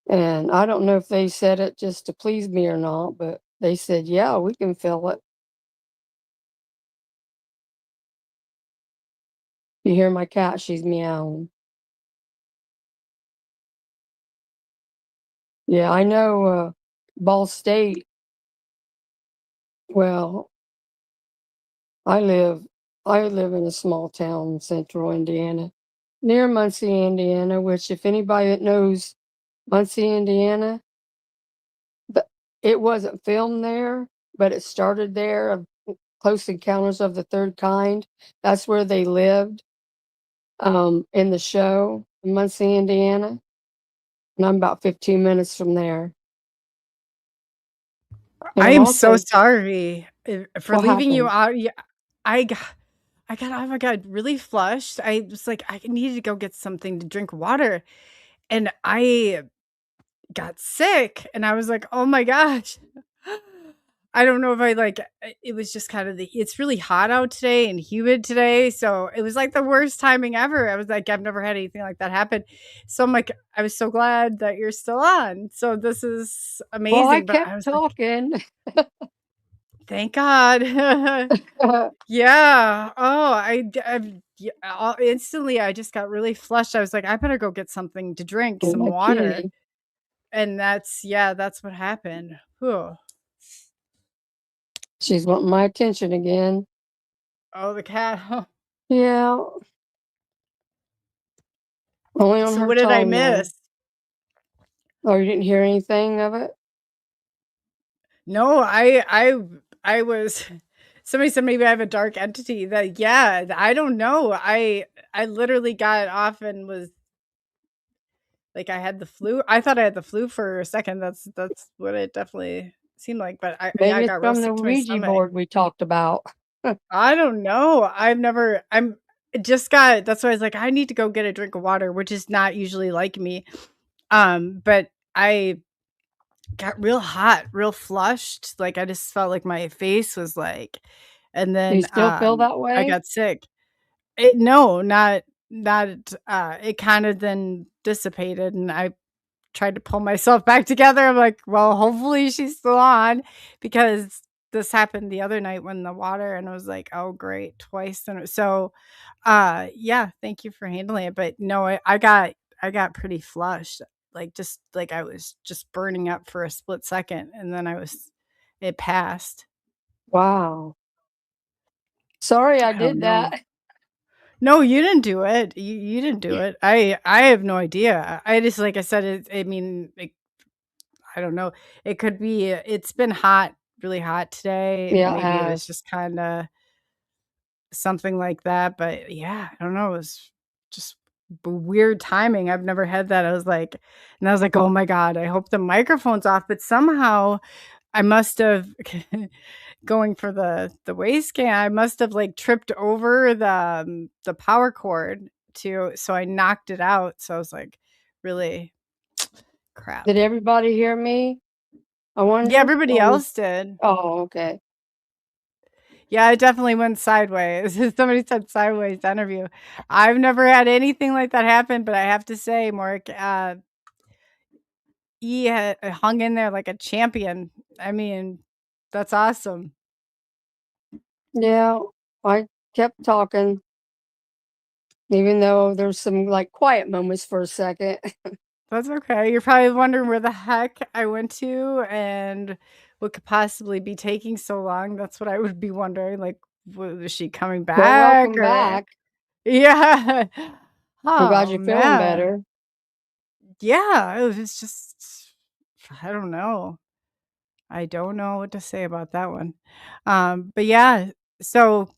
And I don't know if they said it just to please me or not, but they said, "Yeah, we can feel it." You hear my cat, she's meowing. Yeah, I know, Ball State. Well, I live in a small town in central Indiana, near Muncie, Indiana, which if anybody that knows Muncie, Indiana, but it wasn't filmed there, but it started there, of Close Encounters of the Third Kind. That's where they lived, in the show in Muncie, Indiana, and I'm about 15 minutes from there. And I I'm am so also sorry for What leaving you happened? out. Yeah, I got, oh my God, really flushed. I was like, I needed to go get something to drink water. And I got sick and I was like, oh my gosh. I don't know if it was just kind of it's really hot out today and humid today. So it was like the worst timing ever. I was like, I've never had anything like that happen. So I'm like, I was so glad that you're still on. So this is Well, I amazing. But I kept was like, talking. thank God. Yeah. Oh, yeah, instantly I just got really flushed. I was like, I better go get something to drink, some No water. kidding. And that's what happened. Whew. She's wanting my attention again. Oh, the cat. Yeah, only on So her what did I time, though. miss? Oh, you didn't hear anything of it? No, I was somebody said maybe I have a dark entity. That yeah, I don't know. I literally got off and was like I had the flu. I thought I had the flu for a second. That's what it definitely seemed like. But I Maybe it's got real from the sick to my Ouija stomach. board we talked about. I don't know. that's why I was like, I need to go get a drink of water, which is not usually like me. But I got real hot, real flushed. Like I just felt like my face was like, and Do you then still feel that I way? got sick. No, not it kind of then dissipated, and I tried to pull myself back together. I'm like, well, hopefully she's still on, because this happened the other night when the water, and I was like, oh great, twice. And so yeah, thank you for handling it. But no, I got pretty flushed. Like just like I was just burning up for a split second, and then it passed. Wow. Sorry I I don't did know. that. No, you didn't do it. You didn't do it. I have no idea. I just like I said it. I mean, I don't know. It could be. It's been hot, really hot today. Yeah, it Maybe it has. was just kind of something like that. But yeah, I don't know. It was just weird timing. I've never had that. And I was like, oh my god. I hope the microphone's off. But somehow I must have going for the waist scan. I must have like tripped over the power cord to, so I knocked it out. So I was like, really crap. Did everybody hear me? I Yeah, wonder? everybody else did. Oh, okay. Yeah, it definitely went sideways. Somebody said sideways interview. I've never had anything like that happen, but I have to say, Mark, he hung in there like a champion. I mean, that's awesome. Yeah, I kept talking, even though there's some like quiet moments for a second. That's okay. You're probably wondering where the heck I went to and what could possibly be taking so long. That's what I would be wondering. Like, was she coming Well, back welcome or? back. Yeah. I'm glad Oh you're feeling man. better. Yeah. It was just, I don't know. I don't know what to say about that one. But yeah. So,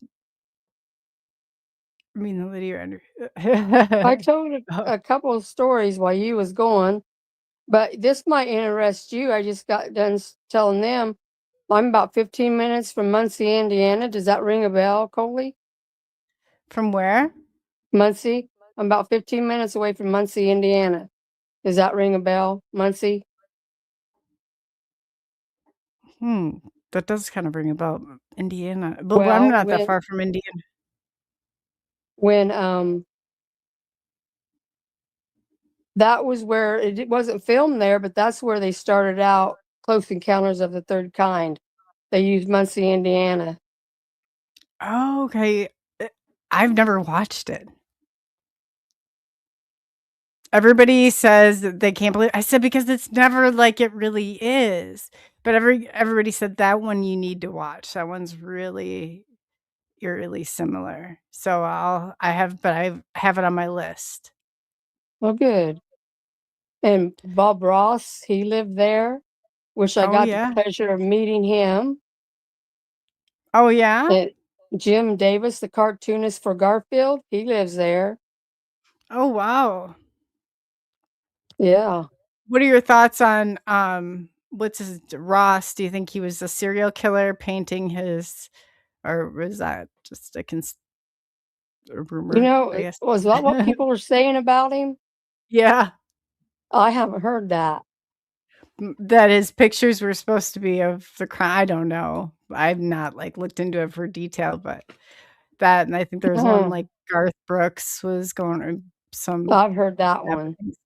I mean, the Lydia I Andrew. told a couple of stories while you was going, but this might interest you. I just got done telling them I'm about 15 minutes from Muncie, Indiana. Does that ring a bell, Coley? From where? Muncie. I'm about 15 minutes away from Muncie, Indiana. Does that ring a bell, Muncie? Hmm. That does kind of ring about Indiana. But I'm Well, not that far from Indiana. when that was where it wasn't filmed there, but that's where they started out Close Encounters of the Third Kind. They used Muncie, Indiana. Oh, okay. I've never watched it. Everybody says that they can't believe I said because it's never like it really is. But everybody said that one you need to watch. That one's really eerily similar. So I have it on my list. Well, good. And Bob Ross, he lived there, which I Oh got the yeah. pleasure of meeting him. Oh yeah. And Jim Davis, the cartoonist for Garfield, he lives there. Oh wow. Yeah. What are your thoughts on what's his Ross? Do you think he was a serial killer painting his, or was that just a You rumor, know, I guess? was that what people are saying about him? Yeah. I haven't heard that. That his pictures were supposed to be of the crime. I don't know. I've not like looked into it for detail, but that, and I think there was one Hmm. like Garth Brooks was going, or some I've heard that one. happenings.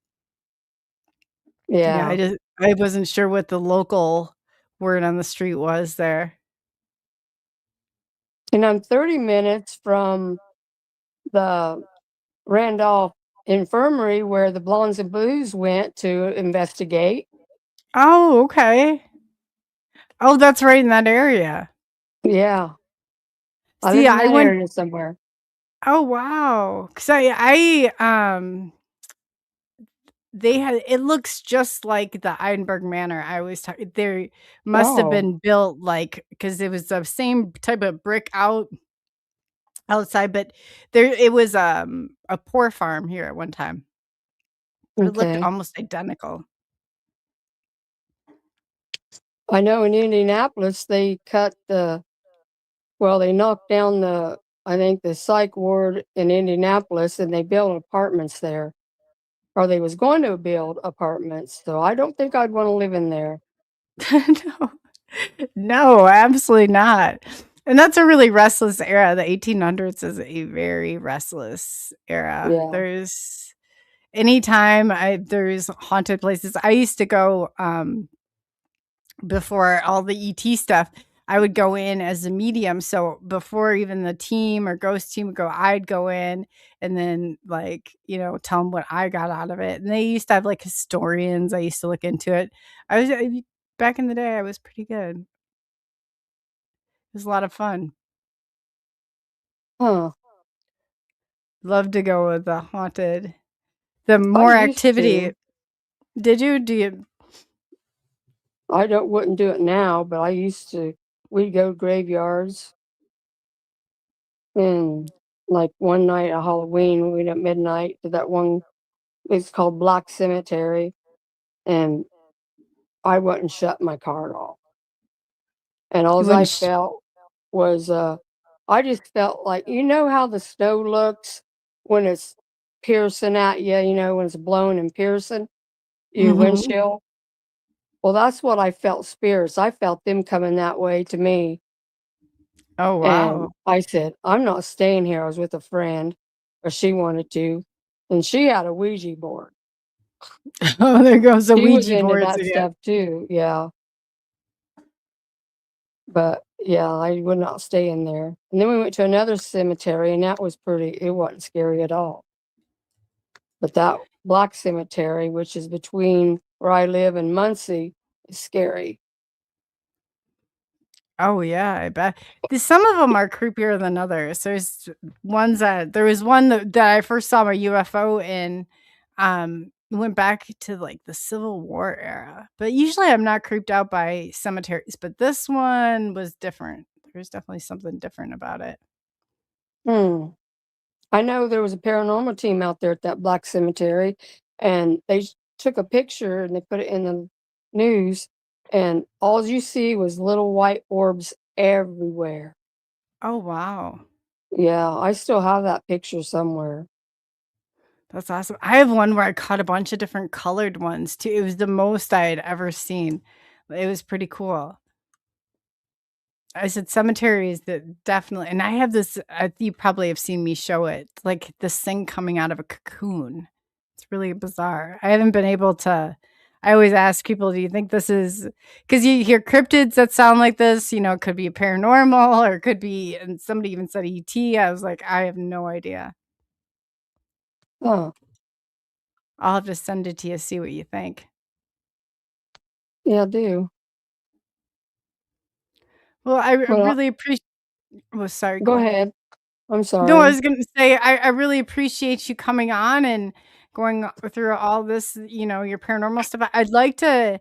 Yeah, Yeah. I wasn't sure what the local word on the street was there. And I'm 30 minutes from the Randolph Infirmary where the Blondes and Blues went to investigate. Oh, okay. Oh, that's right in that area. Yeah. I See, live in I that went. area somewhere. Oh wow, because they had, it looks just like the Edinburgh Manor. I always talk. There must have Oh, been built like, because it was the same type of brick outside, but there it was a poor farm here at one time, but it looked okay. almost identical. I know in Indianapolis they cut they knocked down the I think, the psych ward in Indianapolis, and they built apartments there, or they was going to build apartments. So I don't think I'd want to live in there. No. No, absolutely not. And that's a really restless era. The 1800s is a very restless era. Yeah. There's anytime there's haunted places. I used to go before all the ET stuff. I would go in as a medium. So before even the team or ghost team would go, I'd go in and then tell them what I got out of it. And they used to have like historians. I used to look into it. Back in the day, I was pretty good. It was a lot of fun. Huh. Love to go with the haunted. The I more used activity. to. Did you? Do you? I wouldn't do it now, but I used to. We'd go to graveyards, and like one night at Halloween, we went at midnight to that one. It's called Black Cemetery, and I wouldn't shut my car off. And You all I wouldn't. felt was, I just felt like, you know how the snow looks when it's piercing at you, when it's blowing and piercing your Mhm. windshield? Well, that's what I felt, spirits. I felt them coming that way to me. Oh And wow. I said, I'm not staying here. I was with a friend, or she wanted to. And she had a Ouija board. Oh, there goes the She was Ouija into boards that again. stuff too. Yeah. But yeah, I would not stay in there. And then we went to another cemetery, and that was it wasn't scary at all. But that Black Cemetery, which is between where I live and Muncie, is scary. Oh yeah, I bet. Some of them are creepier than others. There was one that I first saw my UFO in. Went back to like the Civil War era. But usually I'm not creeped out by cemeteries, but this one was different. There's definitely something different about it. Hmm. I know there was a paranormal team out there at that Black Cemetery, and they took a picture and they put it in the news, and all you see was little white orbs everywhere. Oh wow. Yeah, I still have that picture somewhere. That's awesome. I have one where I caught a bunch of different colored ones too. It was the most I had ever seen. It was pretty cool. I said cemeteries that definitely, and I have this. You probably have seen me show it, like this thing coming out of a cocoon. It's really bizarre. I haven't been able to. I always ask people, "Do you think this is?" Because you hear cryptids that sound like this. It could be paranormal or it could be. And somebody even said ET. I was like, I have no idea. Huh. I'll have to send it to you, see what you think. Yeah, I do. Well, I Well, really appreciate. Well, sorry. go Go ahead. ahead. I'm No, I sorry. was gonna say I really appreciate you coming on and going through all this, your paranormal stuff. I'd like to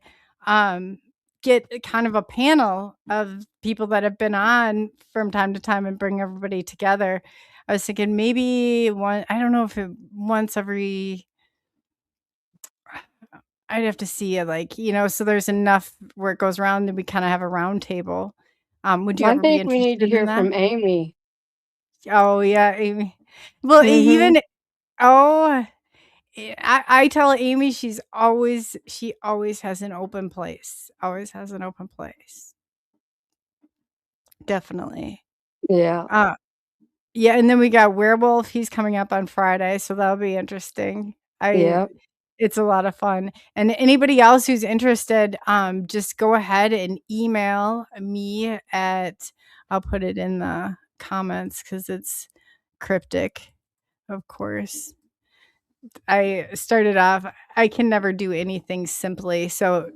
get kind of a panel of people that have been on from time to time and bring everybody together. I was thinking maybe I don't know if once every. I'd have to see it, so there's enough where it goes around and we kind of have a round table. Would you I ever be think we need to interested in hear that? from Amy. Oh yeah, Amy. Well, Mhm. even oh, I tell Amy she always has an open place. Always has an open place. Definitely. Yeah. Uh yeah, and then we got Werewolf. He's coming up on Friday, so that'll be interesting. I Yeah. It's a lot of fun. And anybody else who's interested, just go ahead and email me at I'll put it in the comments because it's cryptic, of course. I started off, I can never do anything simply. So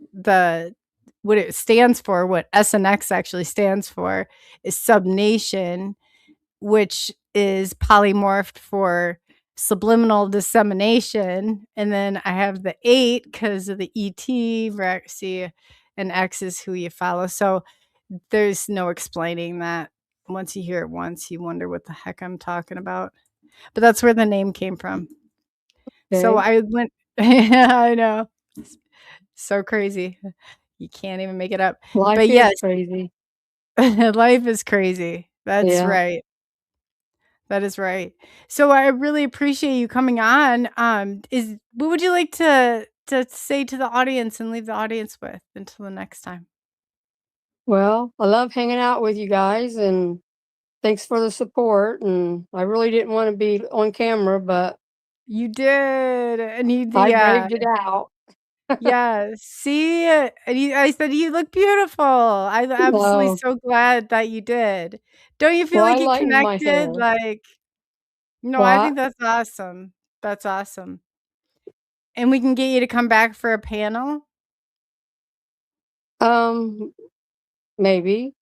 what it stands for, what SNX actually stands for, is subnation, which is polymorphed for subliminal dissemination. And then I have the 8 because of the ET, Rexy, and X is who you follow. So there's no explaining that. Once you hear it once, you wonder what the heck I'm talking about. But that's where the name came from. So Okay. I went, yeah, I know. So crazy. You can't even make it up. Life But is yes, crazy. life is crazy. That's Yeah. right. That is right. So I really appreciate you coming on. Is what would you like to say to the audience and leave the audience with until the next time? Well, I love hanging out with you guys, and thanks for the support. And I really didn't want to be on camera, but You did, and you I yeah, braved it out. yeah. See, and I said you look beautiful. I'm absolutely No, so glad that you did. Don't you feel well, I like you lightened my connected? hair. Like, no, I What? think that's awesome. That's awesome. And we can get you to come back for a panel Um, maybe.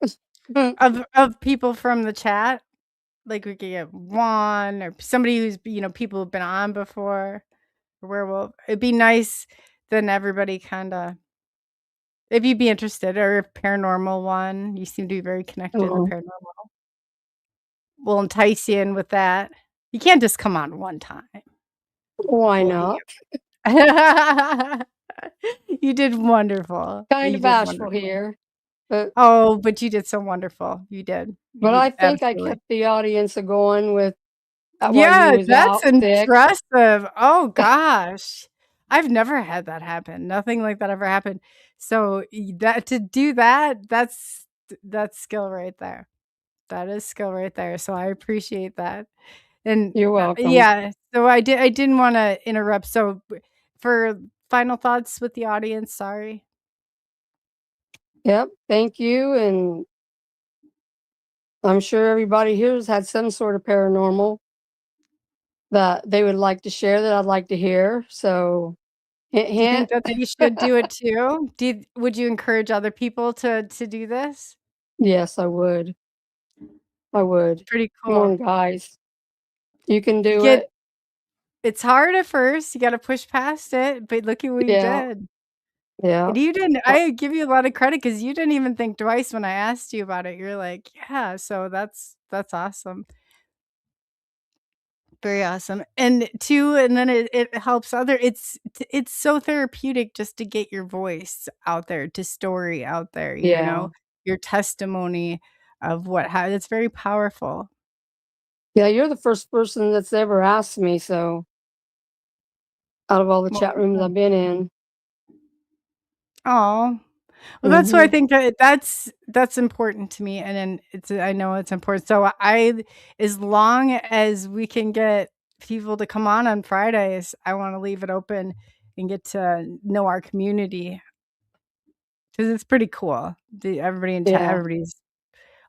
of people from the chat. Like we could get one or somebody who's people who've been on before. Werewolf. It'd be nice. Then everybody kind of, if you'd be interested, or a paranormal one. You seem to be very connected in the Oh, paranormal. We'll entice you in with that. You can't just come on one time. why Well, not? you did wonderful. Kind You of did bashful wonderful. here, but Oh, but you did so wonderful. You did. You but did I think I absolutely. kept the audience a going with while you Yeah, was that's out sick. impressive. Oh gosh. I've never had that happen. Nothing like that ever happened. So that to do that, that's skill right there. That is skill right there. So I appreciate that. And You're welcome. yeah, so I didn't want to interrupt. So for final thoughts with the audience, sorry. Yep. Thank you, and I'm sure everybody here has had some sort of paranormal that they would like to share that I'd like to hear. So, hint, Do you think hint. that they should do it too? Would you encourage other people to do this? Yes, I would. I would. Pretty Come cool. on, guys. You can You do get it. It's hard at first, you gotta push past it, but look at what you Yeah. did. Yeah. And you didn't Uh, I give you a lot of credit because you didn't even think twice when I asked you about it. You're like, "Yeah," so that's awesome. Very awesome. And 2, and then it helps other it's so therapeutic just to get your voice out there, to story out there, yeah. your testimony of what ha it's very powerful. Yeah, you're the first person that's ever asked me, so out of all the chat rooms I've been in. Oh. Well, that's what I Mhm. think that's important to me, and then I know it's important. So as long as we can get people to come on Fridays, I want to leave it open and get to know our community because it's pretty cool. Everybody in chat, Yeah. everybody's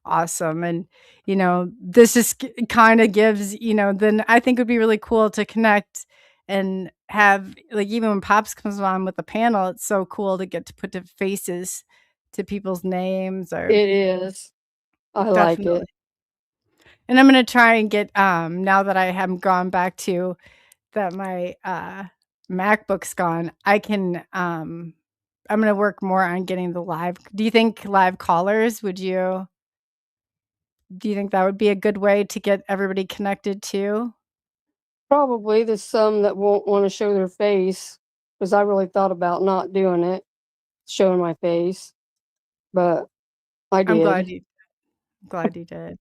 awesome, and this just kind of gives then I think it would be really cool to connect and have, like, even when Pops comes on with the panel, it's so cool to get to put the faces to people's names, or It is. I like definitely. it. And I'm gonna try and get now that I haven't gone back to that, my MacBook's gone, I'm gonna work more on getting the live. Do you think live callers, do you think that would be a good way to get everybody connected too? Probably there's some that won't wanna show their face, because I really thought about not doing it, showing my face, but I I'm glad did. you glad you did.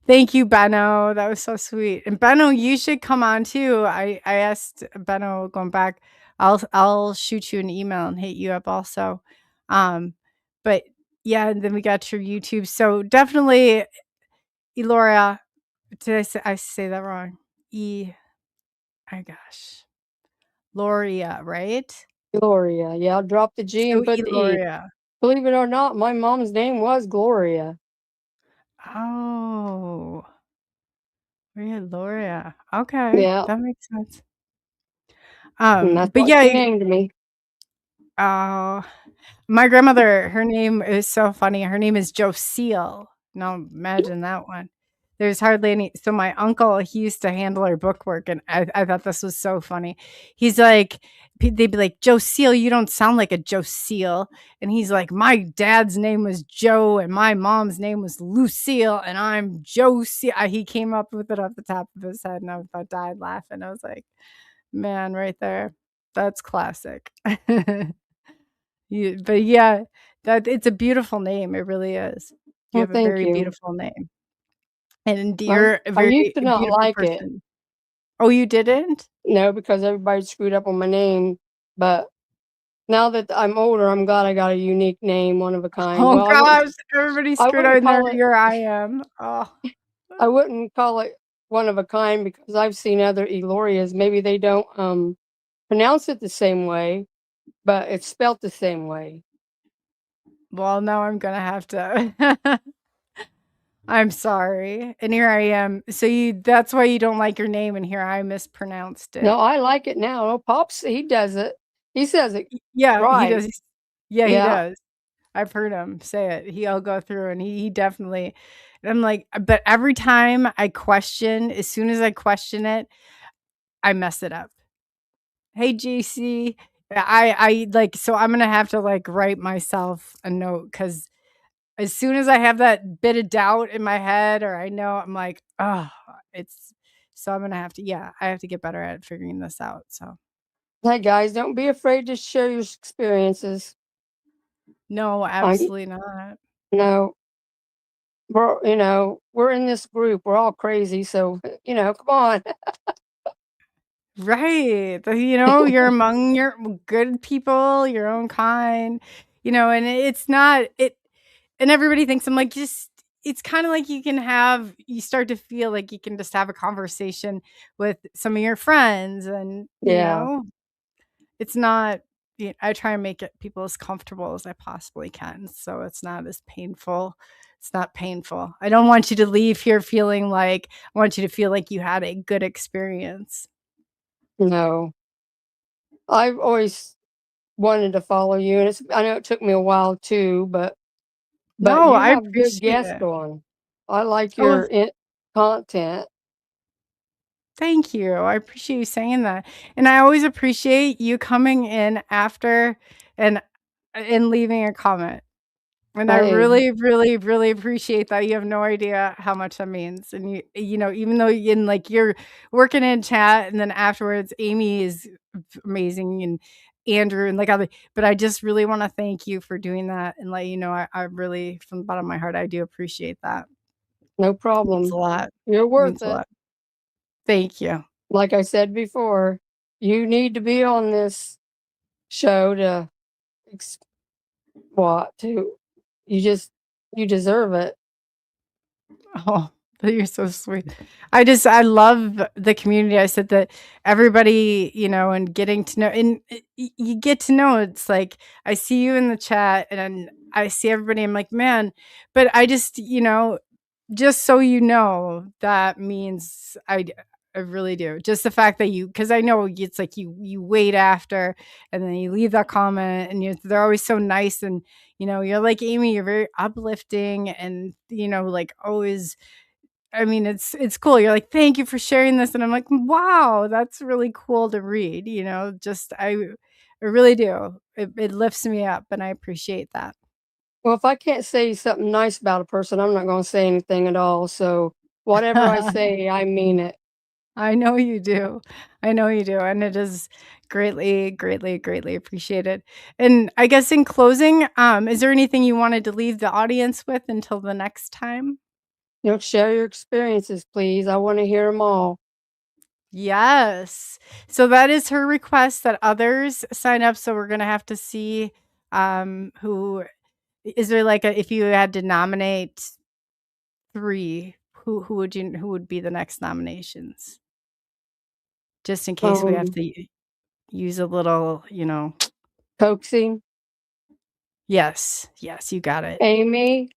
Thank you, Benno. That was so sweet. And Benno, you should come on too. I asked Benno going back. I'll shoot you an email and hit you up also. Um, but yeah, and then we got your YouTube. So definitely, Eloria. Did I say that wrong? Oh gosh, Loria, right? Gloria. Yeah, drop the G So and put the E. Eloria. Believe it or not, my mom's name was Gloria, Oh, Maria Loria. Okay, yeah, that makes sense. and that's But what yeah, she named me. oh, my grandmother, her name is so funny. Her name is Joseel. Now imagine that one. There's hardly any. So my uncle, he used to handle her bookwork, and I thought this was so funny. He's like, they'd be like, Joseel, you don't sound like a Joseel. And he's like, my dad's name was Joe, and my mom's name was Lucille, and I'm Joseel. He came up with it off the top of his head, and I died laughing. I was like, man, right there. That's classic. But yeah, that it's a beautiful name, it really is. You Well, have a thank very you. beautiful name. And you're a I used very to not beautiful like it. person. Oh, you didn't? No, because everybody screwed up on my name. But now that I'm older, I'm glad I got a unique name, one of a kind. Oh Well, gosh, everybody I screwed up wouldn't and there call it here I am. Oh. I wouldn't call it one of a kind because I've seen other Elorias. Maybe they don't pronounce it the same way, but it's spelt the same way. Well, now I'm gonna have to I'm sorry. And here I am. So that's why you don't like your name, and here I mispronounced No, it. I like it now. Oh, Pops, he does it. He says it Yeah, he right. does. Yeah, he Yeah, does. I've heard him say it. He'll go through and he definitely and I'm like, but every time I question, as soon as I question it, I mess it up. Hey, JC. I like, so I'm gonna have to like write myself a note because as soon as I have that bit of doubt in my head or I know, I'm like, oh, it's so I'm gonna have to, yeah, I have to get better at figuring this out. So hey guys, don't be afraid to share your experiences. no, I absolutely not. know we're in this group. We're all crazy, so come on. Right. You're among your good people, your own kind, and it's not it and everybody thinks I'm like just it's kind of like you start to feel like you can just have a conversation with some of your friends and Yeah, it's not I try and make it people as comfortable as I possibly can so it's not as painful. It's not painful. I don't want you to leave here feeling like I want you to feel like you had a good experience. no. I've always wanted to follow you, and I know it took me a while too, but No, you I have good appreciate guests it. on. I like Oh, your content. thank you. I appreciate you saying that. And I always appreciate you coming in after and leaving a comment. And I Hey, really, really, really appreciate that. You have no idea how much that means. And even though you're working in chat and then afterwards Amy is amazing and Andrew and like other but I just really want to thank you for doing that and let you know I really from the bottom of my heart I do appreciate that. no It means a problem. lot. You're It worth means a it. lot. Thank you. Like I said before, you need to be on this show to ex- what to you just you deserve it. Oh, you're so sweet. I love the community. I said that everybody, and getting to know, and you get to know. It's like I see you in the chat, and I see everybody. I'm like, man, but I just, just so you know, that means I really do. Just the fact that because I know it's like you wait after, and then you leave that comment, and they're always so nice and you're like Amy, you're very uplifting and like always I mean it's cool. You're like, "Thank you for sharing this." And I'm like, "Wow, that's really cool to read." Just I really do. It lifts me up and I appreciate that. Well, if I can't say something nice about a person, I'm not going to say anything at all. So whatever I say, I mean it. I know you do. I know you do. And it is greatly, greatly, greatly appreciated. And I guess in closing, is there anything you wanted to leave the audience with until the next time? Share your experiences, please. I want to hear them all. Yes. So that is her request that others sign up. So we're gonna have to see who is there like a if you had to nominate three, who would be the next nominations? Just in case we have Um, to use a little, Coaxing, yes, yes, you got it. Amy.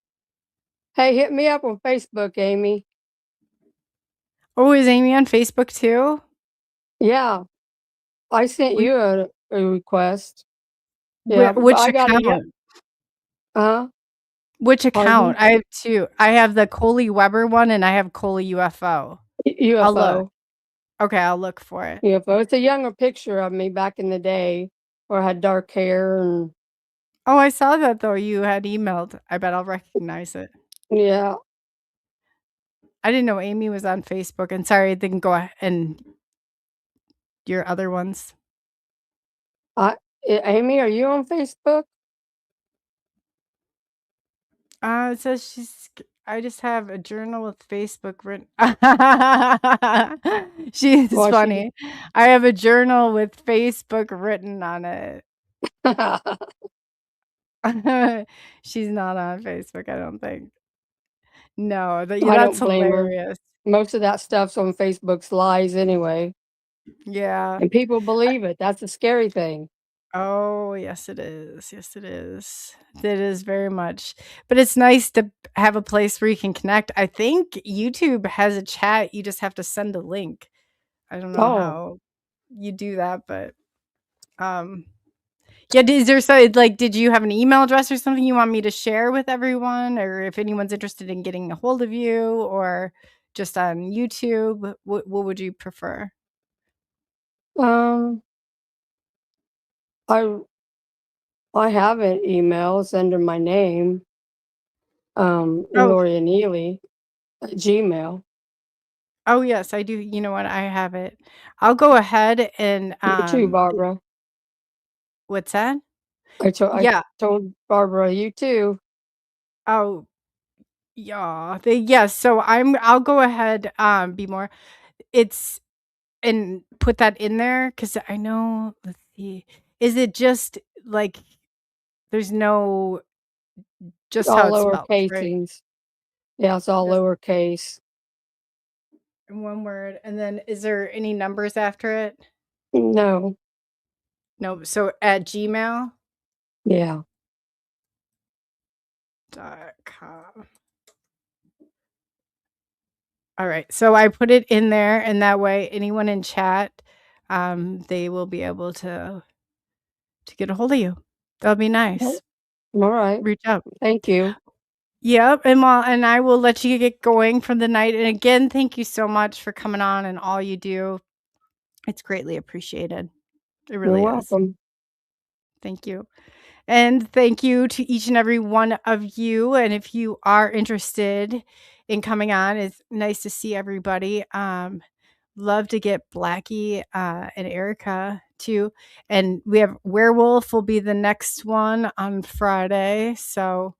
Hey, hit me up on Facebook, Amy. Oh, is Amy on Facebook too? Yeah, I sent We you a request. Yeah, but which I got a account? huh? Which account? Pardon? I have two. I have the Coley Weber one and I have Coley UFO. I'll look. UFO. Okay, I'll look for it. UFO. It's a younger picture of me back in the day where I had dark hair and Oh, I saw that though. You had emailed. I bet I'll recognize it. yeah. I didn't know Amy was on Facebook. And sorry, I didn't go and your other ones. I Amy, are you on Facebook? It says she's. I just have a journal with Facebook written. She's Well, funny. I have a journal with Facebook written on it. She's not on Facebook, I don't think. No, I that's don't blame her. hilarious. Most of that stuff's on Facebook's lies anyway, Yeah. and people believe it. That's the scary thing. Oh, yes, it is. Yes, it is. It is very much. But it's nice to have a place where you can connect. I think YouTube has a chat. You just have to send a link. I don't know Oh, how you do that, but yeah, did you have an email address or something you want me to share with everyone, or if anyone's interested in getting a hold of you, or just on YouTube? What would you prefer? um, I I have an email. It's under my name, Oh, Eloria Neely at Gmail. oh yes, I do. You know what? I have it. I'll go ahead and You too, Barbara. what's that? I Yeah. told Barbara you too. Oh, yeah. So I'll go ahead be more it's and put that in there cuz I know, let's see. Is it just like there's no just how All it's spelled, right? lowercasings. Yeah, it's all Just lowercase. in one word. And then is there any numbers after it? No. No. So at gmail.com. Yeah. All right. So I put it in there, and that way anyone in chat, they will be able to get a hold of you. That'll be All nice. right. Reach out. Thank you. Yep, and I will let you get going for the night. And again, thank you so much for coming on and all you do. It's greatly appreciated. It You're really is. welcome. Thank you. And thank you to each and every one of you. And if you are interested in coming on, it's nice to see everybody. Love to get Blackie and Erica too. And we have Werewolf will be the next one on Friday. So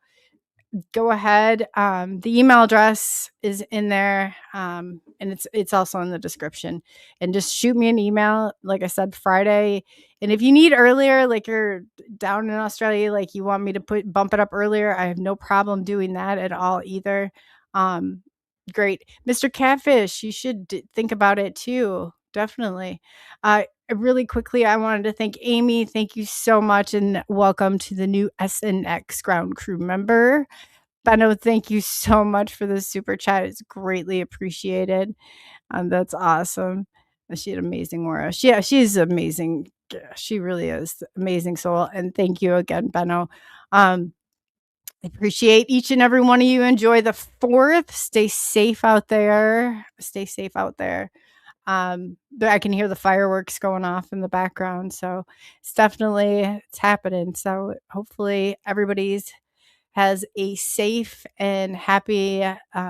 go ahead. The email address is in there, and it's also in the description. And just shoot me an email. Like I said, Friday. And if you need earlier, like you're down in Australia, like you want me to bump it up earlier, I have no problem doing that at all either. Um, Great, Mr. Catfish. You should think about it too. Definitely. Really quickly, I wanted to thank Amy. Thank you so much, and welcome to the new SNX ground crew member. Beno, thank you so much for the super chat. It's greatly appreciated. That's awesome. She had amazing aura. She's amazing. Yeah, she really is amazing soul. And thank you again, Beno. I appreciate each and every one of you. Enjoy the 4th. Stay safe out there. Stay safe out there. But I can hear the fireworks going off in the background. So it's happening. So hopefully everybody's has a safe and happy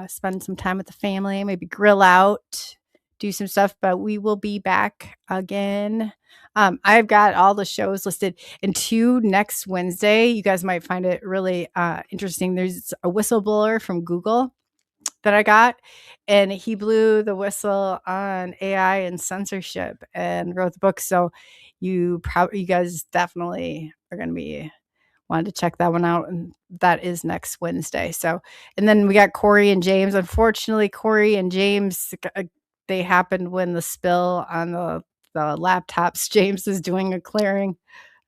spend some time with the family, maybe grill out, do some stuff. But we will be back again. I've got all the shows listed, and 2 next Wednesday. You guys might find it really interesting. There's a whistleblower from Google that I got, and he blew the whistle on AI and censorship and wrote the book. So you guys definitely are going to be wanted to check that one out, and that is next Wednesday. So, and then we got Corey and James. Unfortunately, Corey and James, they happened when the spill on the laptops. James is doing a clearing.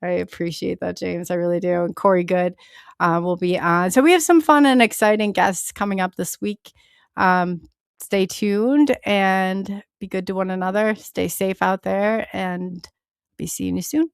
I appreciate that, James. I really do. And Corey Good will be on. So we have some fun and exciting guests coming up this week. Stay tuned and be good to one another. Stay safe out there, and be seeing you soon.